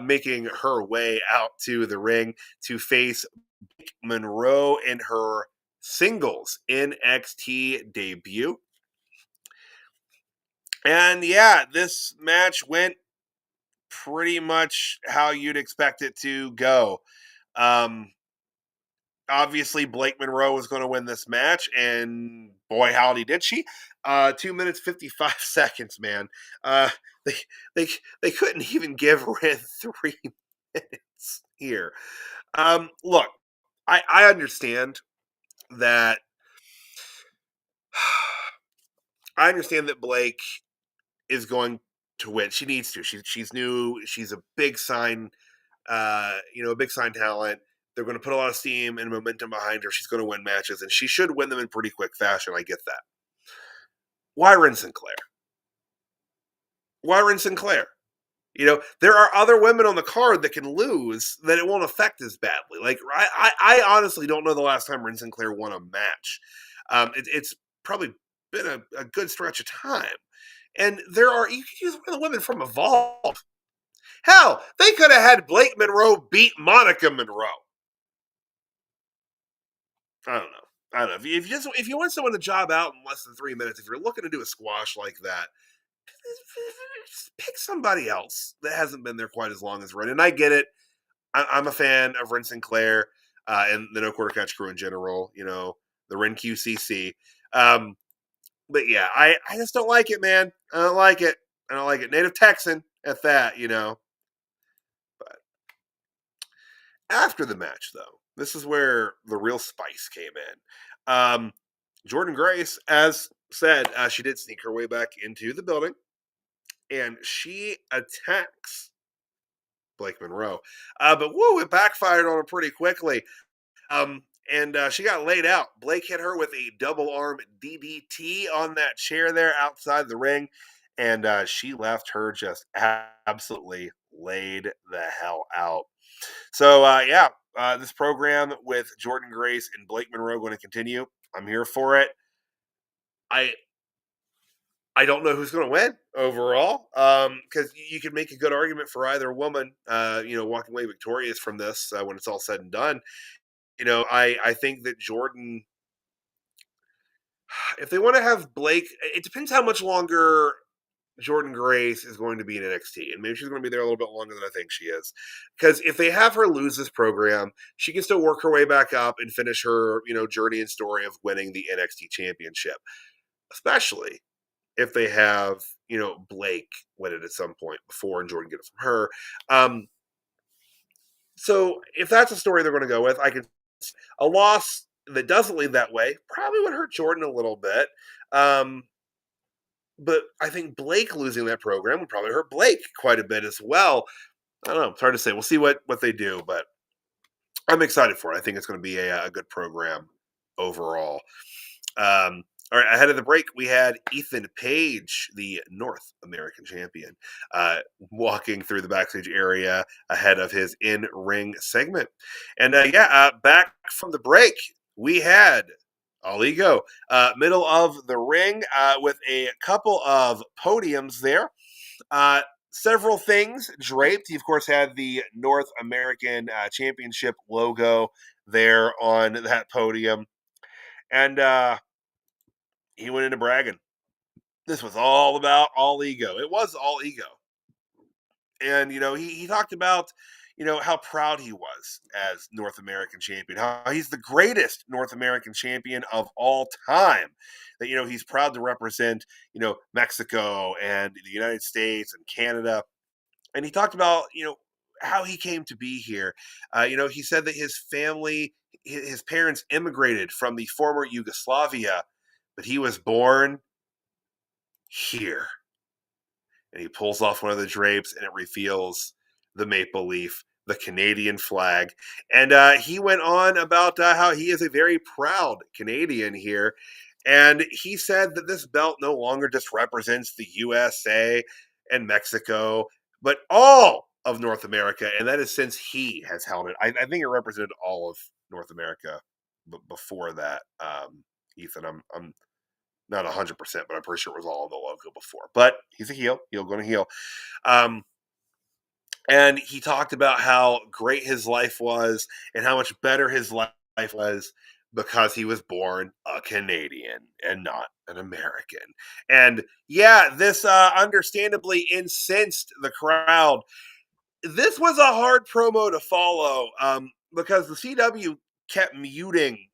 making her way out to the ring to face Monroe in her singles NXT debut. And yeah, this match went pretty much how you'd expect it to go. Obviously, Blake Monroe was going to win this match, and boy, howdy did she. 2 minutes 55 seconds, man. They couldn't even give Wren 3 minutes here. Look, I understand that. I understand that Blake is going to win. She needs to. She's new. She's a big sign. A big sign talent. They're going to put a lot of steam and momentum behind her. She's going to win matches, and she should win them in pretty quick fashion. I get that. Why Wren Sinclair? Why Wren Sinclair? There are other women on the card that can lose that it won't affect as badly. Like, I honestly don't know the last time Wren Sinclair won a match. It's probably been a good stretch of time. And you could use one of the women from Evolve. Hell, they could have had Blake Monroe beat Monica Monroe. I don't know. If you want someone to job out in less than 3 minutes, if you're looking to do a squash like that, just pick somebody else that hasn't been there quite as long as Wren. And I get it. I'm a fan of Wren Sinclair and the No Quarter Catch crew in general. The Wren QCC. But yeah, I just don't like it, man. I don't like it. Native Texan at that, But after the match, though, this is where the real spice came in. Jordynne Grace, as said, she did sneak her way back into the building, and she attacks Blake Monroe. But it backfired on her pretty quickly. And she got laid out. Blake hit her with a double arm DDT on that chair there outside the ring, and she left her just absolutely laid the hell out. So, this program with Jordynne Grace and Blake Monroe going to continue. I'm here for it. I don't know who's going to win overall, because you could make a good argument for either woman, walking away victorious from this when it's all said and done. I think that Jordynne, if they want to have Blake, it depends how much longer Jordynne Grace is going to be in NXT, and maybe she's going to be there a little bit longer than I think she is. Because if they have her lose this program, she can still work her way back up and finish her, journey and story of winning the NXT championship. Especially if they have, Blake win it at some point before and Jordynne get it from her. So if that's a story they're going to go with, a loss that doesn't lead that way probably would hurt Jordan a little bit. But I think Blake losing that program would probably hurt Blake quite a bit as well. I don't know. It's hard to say. We'll see what they do, but I'm excited for it. I think it's going to be a good program overall. All right, ahead of the break, we had Ethan Page, the North American champion, walking through the backstage area ahead of his in-ring segment. And back from the break, we had All Ego, middle of the ring with a couple of podiums there. Several things draped. He, of course, had the North American Championship logo there on that podium. And he went into bragging. This was all about All Ego. It was All Ego. And, he talked about, how proud he was as North American champion, how he's the greatest North American champion of all time. That, he's proud to represent, Mexico and the United States and Canada. And he talked about, how he came to be here. He said that his family, his parents immigrated from the former Yugoslavia, but he was born here. And he pulls off one of the drapes and it reveals the maple leaf, the Canadian flag. And he went on about how he is a very proud Canadian here. And he said that this belt no longer just represents the USA and Mexico, but all of North America. And that is since he has held it. I think it represented all of North America before that. Ethan, I'm not 100%, but I'm pretty sure it was all on the logo before. But he's a heel going to heel. And he talked about how great his life was and how much better his life was because he was born a Canadian and not an American. And this understandably incensed the crowd. This was a hard promo to follow because the CW kept muting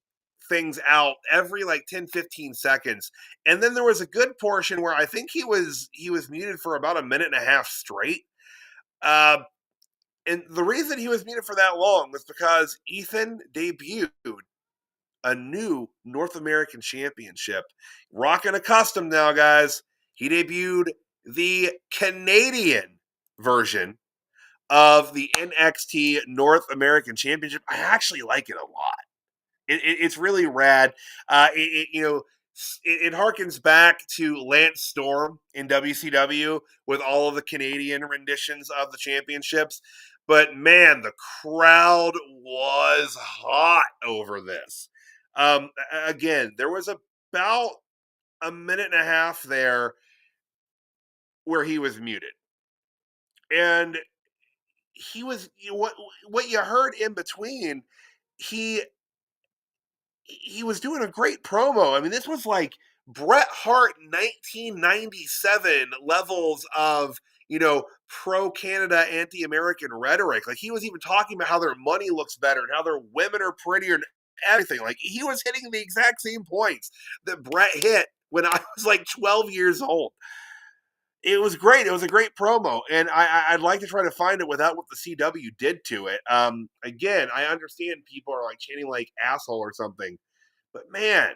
things out every 10-15 seconds, and then there was a good portion where I think he was muted for about a minute and a half straight. And the reason he was muted for that long was because Ethan debuted a new North American championship, rocking a custom now, guys. He debuted the Canadian version of the NXT North American Championship. I actually like it a lot. It's really rad. It harkens back to Lance Storm in WCW with all of the Canadian renditions of the championships. But man, the crowd was hot over this. Again, there was about a minute and a half there where he was muted. And he was, what you heard in between, he was doing a great promo. I mean, this was like Bret Hart 1997 levels of, pro Canada, anti American rhetoric. Like, he was even talking about how their money looks better and how their women are prettier and everything. Like, he was hitting the exact same points that Bret hit when I was 12 years old. It was great. It was a great promo, and I'd like to try to find it without what the CW did to it. Again, I understand people are chanting asshole or something, but man,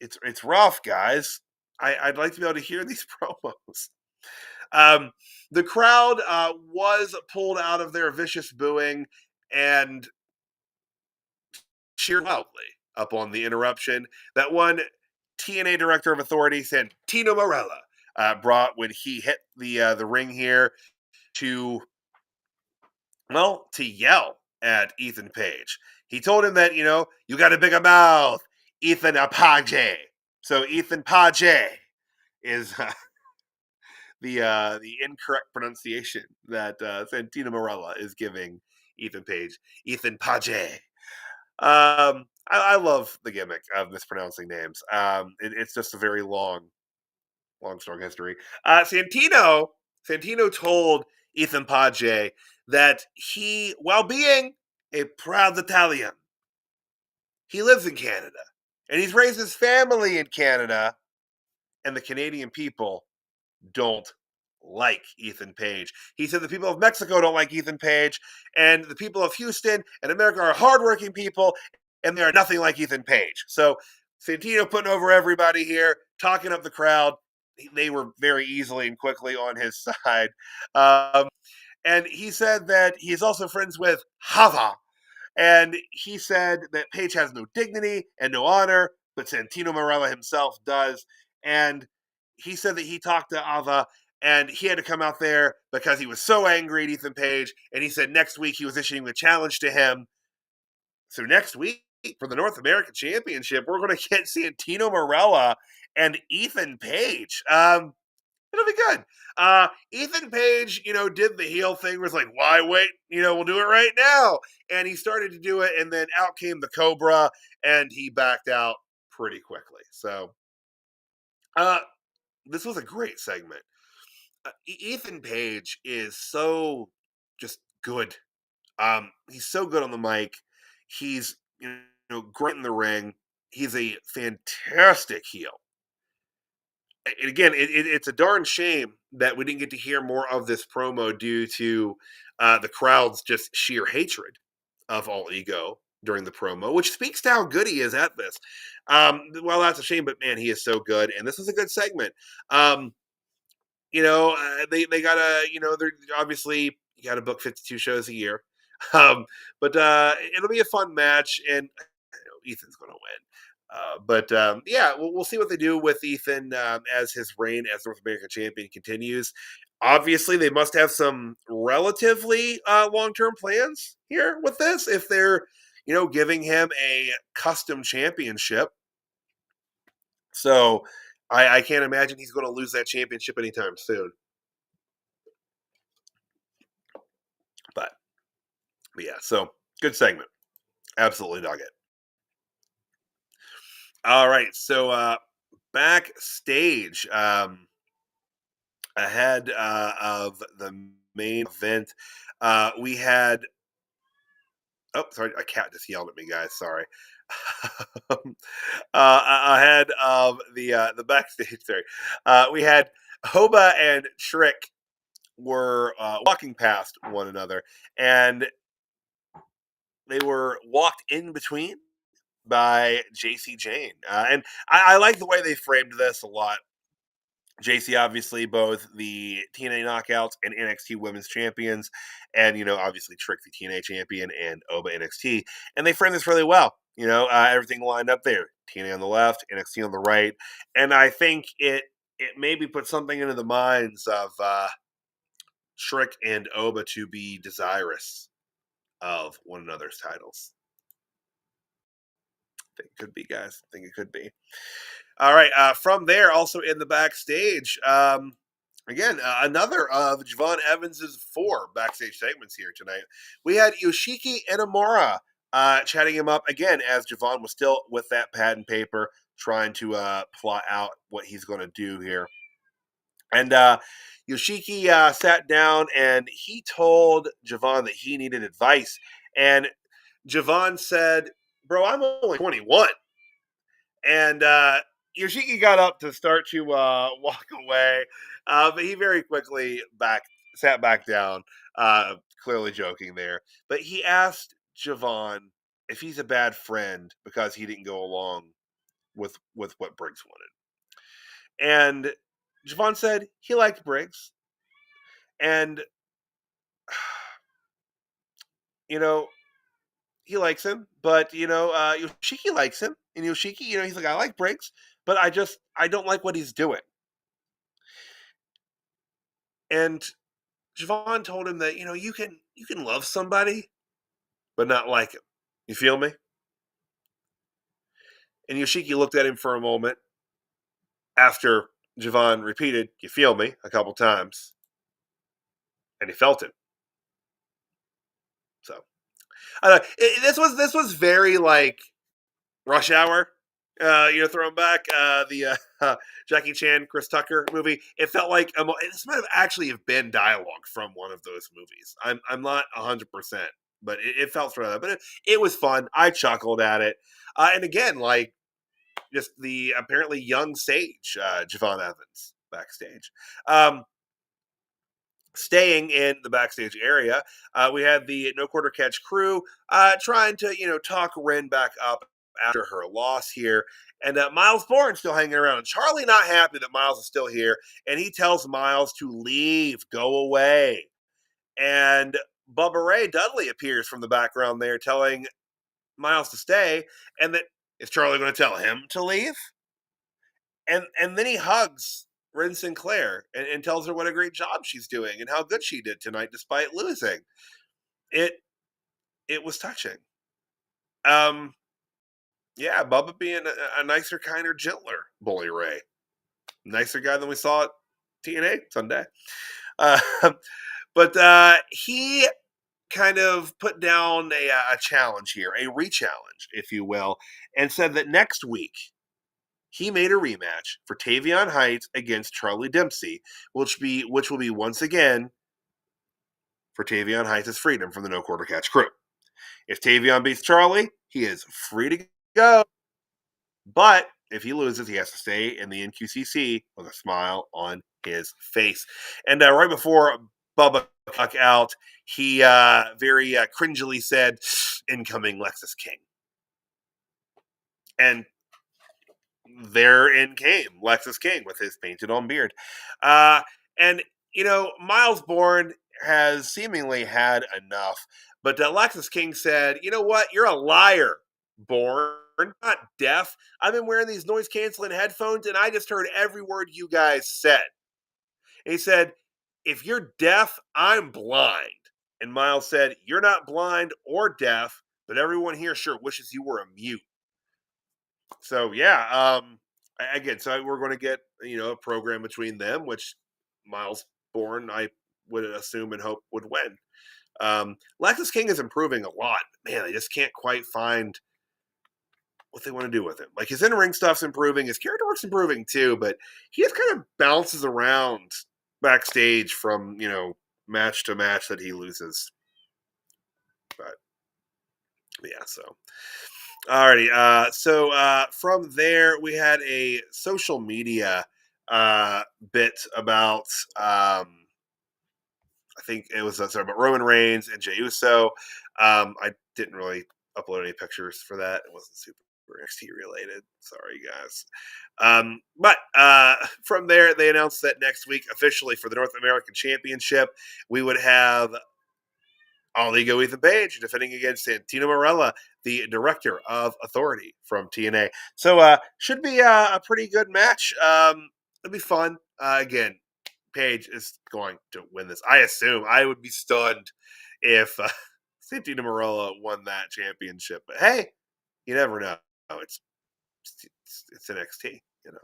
it's rough, guys. I'd like to be able to hear these promos. The crowd was pulled out of their vicious booing and cheered loudly upon the interruption that one TNA Director of Authority, Santino Marella, brought when he hit the ring here to yell at Ethan Page. He told him that, you got a bigger mouth, Ethan Page. So Ethan Page is the incorrect pronunciation that Santino Marella is giving Ethan Page. Ethan Page. I love the gimmick of mispronouncing names. It's just a very long, strong history. Santino told Ethan Page that he, while being a proud Italian, he lives in Canada and he's raised his family in Canada, and the Canadian people don't like Ethan Page. He said the people of Mexico don't like Ethan Page, and the people of Houston and America are hardworking people, and they are nothing like Ethan Page. So Santino putting over everybody here, talking up the crowd. They were very easily and quickly on his side. And he said that he's also friends with Hava. And he said that Page has no dignity and no honor, but Santino Marella himself does. And he said that he talked to Ava and he had to come out there because he was so angry at Ethan Page. And he said next week he was issuing a challenge to him. So next week for the North American Championship, we're going to get Santino Marella and Ethan Page. It'll be good. Ethan Page, did the heel thing, was like, why wait? We'll do it right now. And he started to do it, and then out came the Cobra, and he backed out pretty quickly. So, this was a great segment. Ethan Page is so just good. He's so good on the mic. He's, great in the ring. He's a fantastic heel. And again, it's a darn shame that we didn't get to hear more of this promo due to the crowd's just sheer hatred of All Ego during the promo, which speaks to how good he is at this. Well, that's a shame, but man, he is so good, and this was a good segment. They gotta, they're obviously you gotta book 52 shows a year, but it'll be a fun match, and Ethan's gonna win. Yeah, we'll see what they do with Ethan as his reign as North American champion continues. Obviously, they must have some relatively long-term plans here with this if they're, giving him a custom championship. So I can't imagine he's going to lose that championship anytime soon. But yeah, so good segment. Absolutely dug it. All right, so backstage, ahead of the main event, we had. Oh, sorry, a cat just yelled at me, guys. Sorry. Ahead of the backstage, sorry, we had Hoba and Trick were walking past one another, and they were walked in between by Jacy Jayne, and I like the way they framed this a lot. Jacy, obviously, both the TNA Knockouts and NXT Women's Champions, and obviously Trick, the TNA Champion, and Oba NXT, and they framed this really well. Everything lined up there: TNA on the left, NXT on the right, and I think it maybe put something into the minds of Trick and Oba to be desirous of one another's titles. I think it could be, guys. I think it could be. All right. From there, also in the backstage, again, another of Javon Evans's 4 backstage segments here tonight. We had Yoshiki Inamura chatting him up again as Javon was still with that pad and paper trying to plot out what he's going to do here. And Yoshiki sat down and he told Javon that he needed advice. And Javon said, bro, I'm only 21. And Yoshiki got up to start to walk away, but he very quickly sat back down, clearly joking there. But he asked Javon if he's a bad friend because he didn't go along with what Briggs wanted. And Javon said he liked Briggs. And, he likes him, but, Yoshiki likes him. And Yoshiki, he's like, I like Briggs, but I don't like what he's doing. And Javon told him that, you can love somebody, but not like him. You feel me? And Yoshiki looked at him for a moment after Javon repeated, you feel me, a couple times. And he felt it. So, I don't know. This was very like Rush Hour. Throwing back the Jackie Chan, Chris Tucker movie. It felt like this might have actually have been dialogue from one of those movies. I'm not 100%, but it felt sort of that. But it was fun. I chuckled at it, and again, like just the apparently young sage Javon Evans backstage. Staying in the backstage area, we had the No Quarter Catch crew trying to, talk Wren back up after her loss here. And Miles Bourne still hanging around. And Charlie not happy that Miles is still here. And he tells Miles to leave, go away. And Bubba Ray Dudley appears from the background there telling Miles to stay. And that is Charlie going to tell him to leave? And then he hugs Wren Sinclair and tells her what a great job she's doing and how good she did tonight despite losing. It it was touching. Um, yeah, Bubba being a nicer, kinder, gentler Bully Ray, nicer guy than we saw at TNA Sunday. Uh, but he kind of put down a challenge here, a re-challenge, if you will, and said that next week he made a rematch for Tavion Heights against Charlie Dempsey, which will be once again for Tavion Heights' freedom from the No Quarter Catch crew. If Tavion beats Charlie, he is free to go. But if he loses, he has to stay in the NQCC with a smile on his face. And right before Bubba cut out, he very cringily said, "Incoming Lexus King." And therein came Lexus King with his painted on beard. Uh, and, Miles Bourne has seemingly had enough. But Lexus King said, "You know what? You're a liar, Bourne. Not deaf. I've been wearing these noise canceling headphones and I just heard every word you guys said." And he said, "If you're deaf, I'm blind." And Miles said, "You're not blind or deaf, but everyone here sure wishes you were a mute." So yeah, again, so we're going to get a program between them, which Miles Bourne I would assume and hope would win. Lexus King is improving a lot. Man, they just can't quite find what they want to do with him. Like his in-ring stuff's improving, his character work's improving too, but he just kind of bounces around backstage from match to match that he loses. But yeah, so alrighty. So from there, we had a social media bit about, I think it was about Roman Reigns and Jey Uso. I didn't really upload any pictures for that. It wasn't super NXT related. Sorry, guys. But from there, they announced that next week, officially for the North American Championship, we would have All Ego Ethan Page defending against Santino Marella, the Director of Authority from TNA. So should be a pretty good match. It'll be fun. Again, Page is going to win this. I assume. I would be stunned if Santino Marella won that championship. But hey, you never know. It's NXT, you know.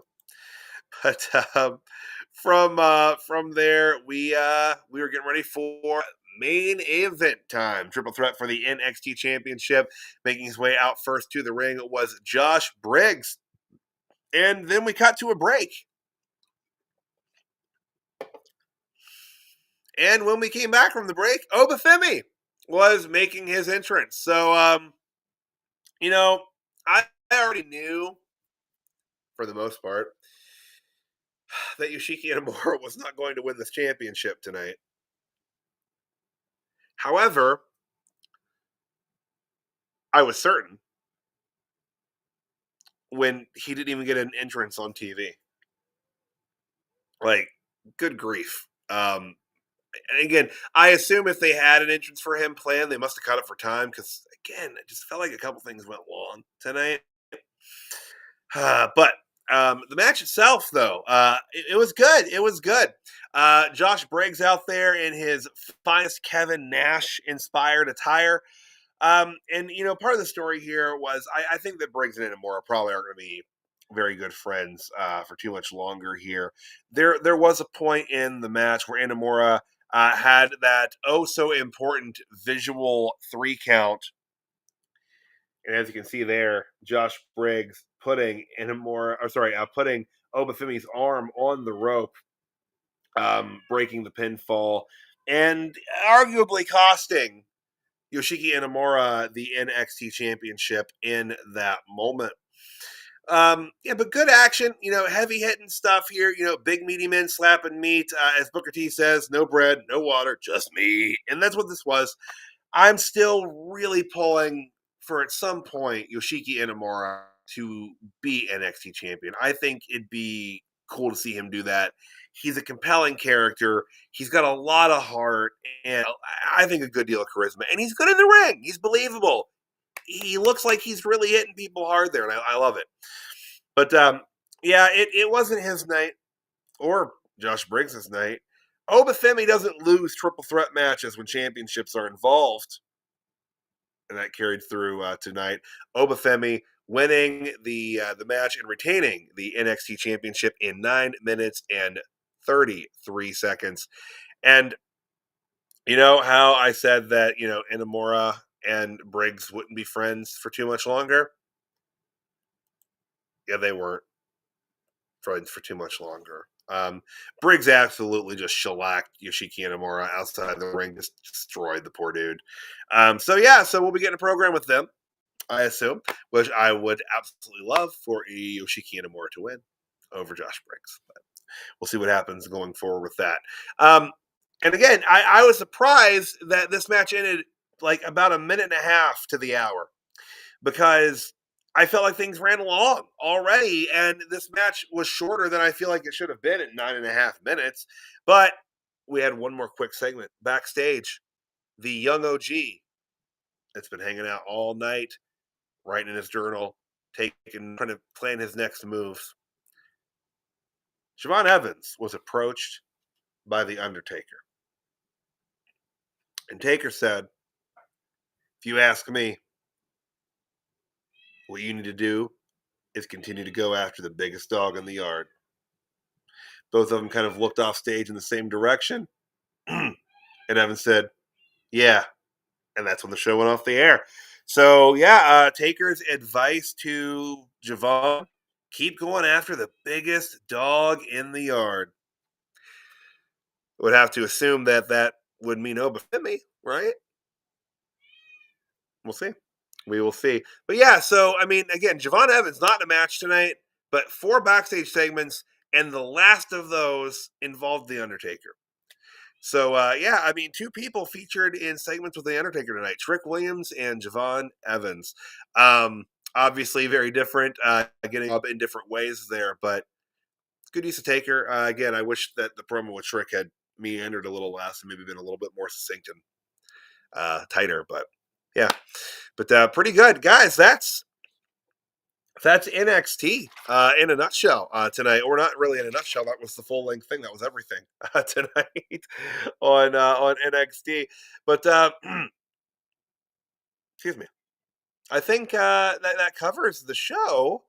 But from there, we were getting ready for main event time. Triple threat for the NXT Championship. Making his way out first to the ring was Josh Briggs, and then we cut to a break. And when we came back from the break, Femi was making his entrance. So I already knew for the most part that Yoshiki Inamura was not going to win this championship tonight. However, I was certain when he didn't even get an entrance on TV. Like, good grief. And again, I assume if they had an entrance for him planned, they must have cut it for time because, again, it just felt like a couple things went long tonight. But the match itself, though, it was good. It was good. Josh Briggs out there in his finest Kevin Nash inspired attire. And part of the story here was I think that Briggs and Inamura probably aren't going to be very good friends for too much longer here. There was a point in the match where Inamura had that so important visual 3 count. And as you can see there, Josh Briggs putting putting Obafemi's arm on the rope, breaking the pinfall, and arguably costing Yoshiki Inamura the NXT Championship in that moment. Yeah, but good action, heavy hitting stuff here, big meaty men slapping meat. As Booker T says, no bread, no water, just meat. And that's what this was. I'm still really pulling for at some point Yoshiki Inamura to be NXT champion. I think it'd be cool to see him do that. He's a compelling character. He's got a lot of heart and I think a good deal of charisma. And he's good in the ring. He's believable. He looks like he's really hitting people hard there, and I love it. But yeah, it wasn't his night or Josh Briggs' night. Femi doesn't lose triple threat matches when championships are involved, and that carried through tonight. Femi winning the match and retaining the NXT Championship in 9 minutes and 33 seconds. And you know how I said that Inamura and Briggs wouldn't be friends for too much longer? Yeah, they weren't friends for too much longer. Briggs absolutely just shellacked Yoshiki Inamura outside the ring, just destroyed the poor dude. So we'll be getting a program with them, I assume, which I would absolutely love for Yoshiki Inamura to win over Josh Briggs. But we'll see what happens going forward with that. And again, I was surprised that this match ended like about a minute and a half to the hour because I felt like things ran along already, and this match was shorter than I feel like it should have been at 9.5 minutes. But we had one more quick segment backstage. The young OG that's been hanging out all night, writing in his journal, trying to plan his next moves. Siobhan Evans was approached by the Undertaker, and Taker said, "If you ask me, what you need to do is continue to go after the biggest dog in the yard." Both of them kind of looked off stage in the same direction. And Evans said, "Yeah." And that's when the show went off the air. So, yeah, Taker's advice to Javon, keep going after the biggest dog in the yard. Would have to assume that would mean Femi, right? We'll see. We will see. But yeah, so, I mean, again, Javon Evans not in a match tonight, but 4 backstage segments, and the last of those involved The Undertaker. So, yeah, I mean, 2 people featured in segments with The Undertaker tonight, Trick Williams and Javon Evans. Obviously, very different, getting up in different ways there, but good use of Taker. Again, I wish that the promo with Trick had meandered a little less and maybe been a little bit more succinct and tighter, but yeah. But pretty good. Guys, that's NXT in a nutshell tonight, or not really in a nutshell. That was the full length thing. That was everything tonight on NXT. But excuse me, I think that covers the show.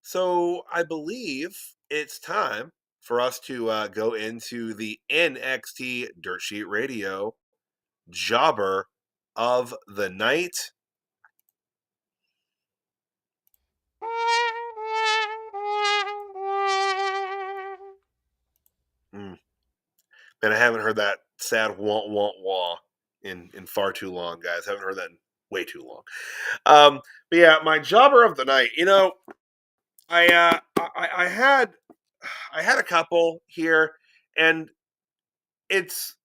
So I believe it's time for us to go into the NXT Dirt Sheet Radio Jobber of the Night. Mm. And I haven't heard that sad wah wah wah in far too long, guys. I haven't heard that in way too long. But yeah, my jobber of the night. I had a couple here, and it's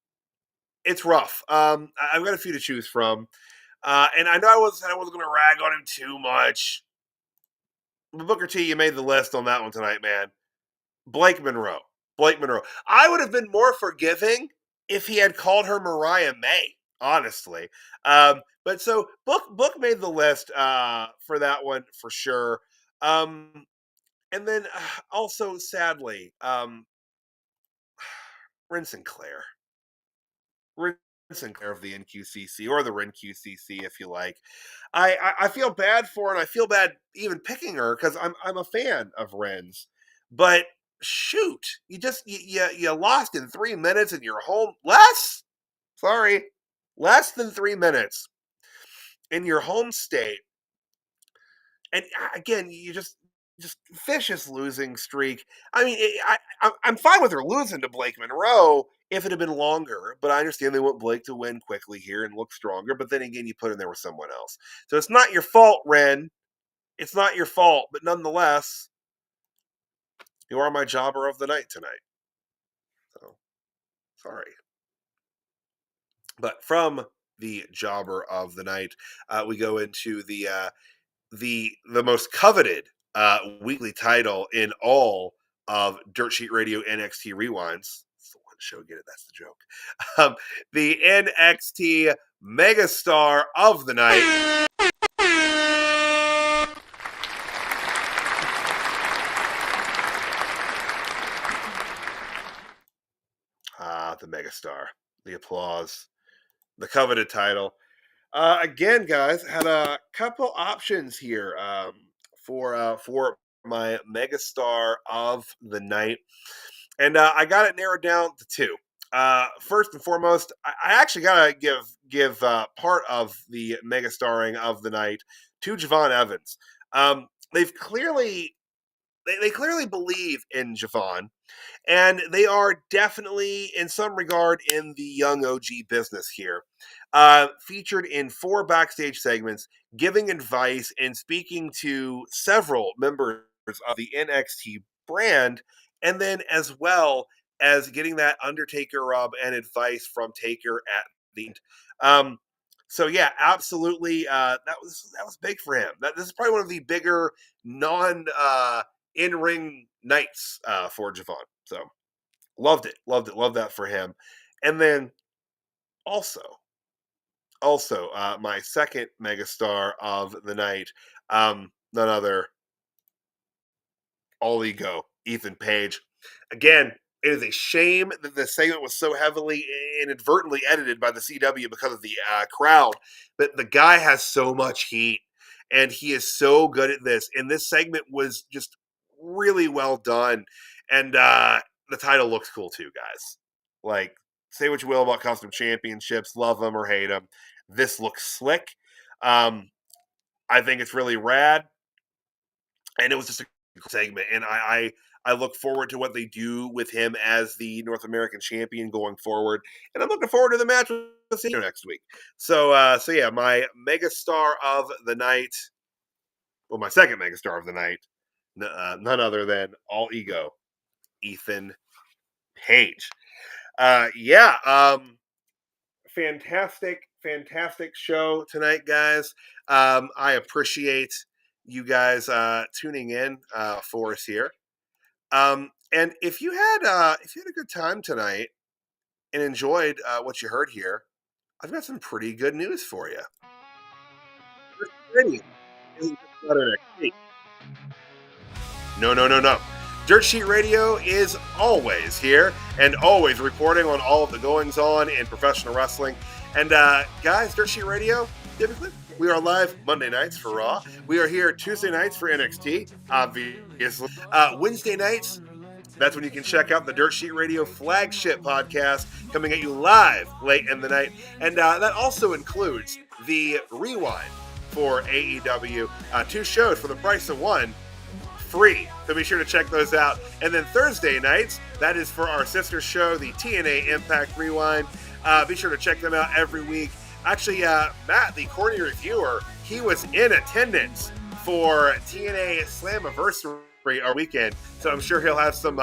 rough. I've got a few to choose from, and I know I wasn't going to rag on him too much. But Booker T, you made the list on that one tonight, man. Blake Monroe. Blake Monroe. I would have been more forgiving if he had called her Mariah May, honestly. But so Book made the list for that one for sure. And then also, sadly, Wren Sinclair. Wren Sinclair of the NQCC, or the Wren QCC, if you like. I feel bad for her, and I feel bad even picking her because I'm a fan of Wren's. But shoot, you lost in 3 minutes and you're home. Less than 3 minutes in your home state. And again, you just vicious losing streak. I mean, I'm fine with her losing to Blake Monroe if it had been longer, but I understand they want Blake to win quickly here and look stronger. But then again, you put in there with someone else, so it's not your fault, Wren. It's not your fault, but nonetheless, you are my jobber of the night tonight. So, sorry. But from the jobber of the night, we go into the most coveted weekly title in all of Dirt Sheet Radio NXT Rewinds. It's the one show, get it? That's the joke. The NXT Megastar of the Night. The Megastar. The applause. The coveted title. Again, guys, had a couple options here for my megastar of the night, and I got it narrowed down to two. First and foremost, I actually gotta give part of the megastarring of the night to Javon Evans. They've clearly they clearly believe in Javon. And they are definitely, in some regard, in the young OG business here. Featured in 4 backstage segments, giving advice and speaking to several members of the NXT brand, and then as well as getting that Undertaker rub and advice from Taker at the end. So yeah, absolutely, that was big for him. This is probably one of the bigger non in ring nights for Javon. So loved it, loved that for him. And then also, my second megastar of the night, none other, all ego, Ethan Page. Again, it is a shame that the segment was so heavily inadvertently edited by the CW because of the crowd. But the guy has so much heat, and he is so good at this. And this segment was just really well done. And the title looks cool too, guys. Like, say what you will about custom championships, love them or hate them. This looks slick. I think it's really rad, and it was just a cool segment. And I look forward to what they do with him as the North American champion going forward, and I'm looking forward to the match with Santino next week. So yeah, my megastar of the night, well, my second megastar of the night, none other than all ego, Ethan Page. Fantastic show tonight, guys. I appreciate you guys tuning in for us here. And if you had a good time tonight and enjoyed what you heard here, I've got some pretty good news for you. No. Dirt Sheet Radio is always here and always reporting on all of the goings on in professional wrestling. And guys, Dirt Sheet Radio, typically we are live Monday nights for Raw. We are here Tuesday nights for NXT, obviously. Wednesday nights, that's when you can check out the Dirt Sheet Radio flagship podcast coming at you live late in the night. And that also includes the Rewind for AEW. 2 shows for the price of one, free. So be sure to check those out. And then Thursday nights, that is for our sister show, the TNA Impact Rewind. Be sure to check them out every week. Actually, Matt, the corny reviewer, he was in attendance for TNA Slammiversary our weekend. So I'm sure he'll have some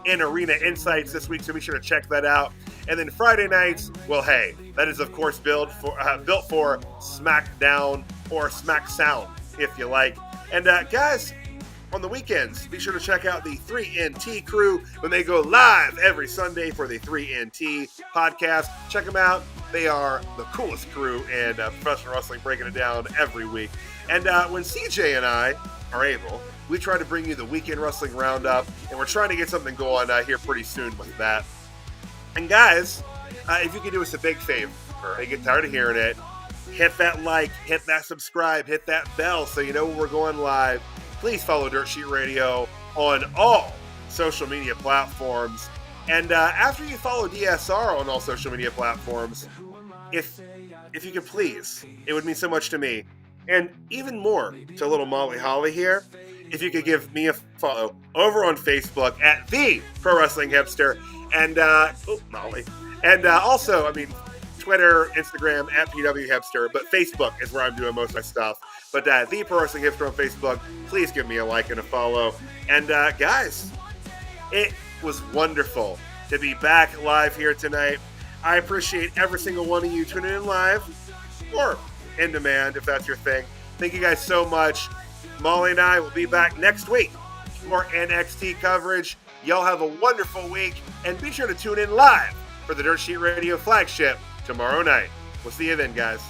in-arena insights this week. So be sure to check that out. And then Friday nights, well, hey, that is of course built for SmackDown or Smack Sound, if you like. And guys, on the weekends, be sure to check out the 3NT crew when they go live every Sunday for the 3NT podcast. Check them out. They are the coolest crew in professional wrestling, breaking it down every week. And when CJ and I are able, we try to bring you the Weekend Wrestling Roundup, and we're trying to get something going here pretty soon with that. And guys, if you could do us a big favor, I get tired of hearing it, hit that like, hit that subscribe, hit that bell so you know when we're going live. Please follow Dirt Sheet Radio on all social media platforms. And after you follow DSR on all social media platforms, if you could please, it would mean so much to me. And even more to little Molly Holly here, if you could give me a follow over on Facebook at The Pro Wrestling Hipster. And, Molly. And also, Twitter, Instagram, at PW Hipster. But Facebook is where I'm doing most of my stuff. But The Pro Wrestling Hipster on Facebook, please give me a like and a follow. And guys, it was wonderful to be back live here tonight. I appreciate every single one of you tuning in live or in demand if that's your thing. Thank you guys so much. Molly and I will be back next week for more NXT coverage. Y'all have a wonderful week, and be sure to tune in live for the Dirt Sheet Radio flagship tomorrow night. We'll see you then, guys.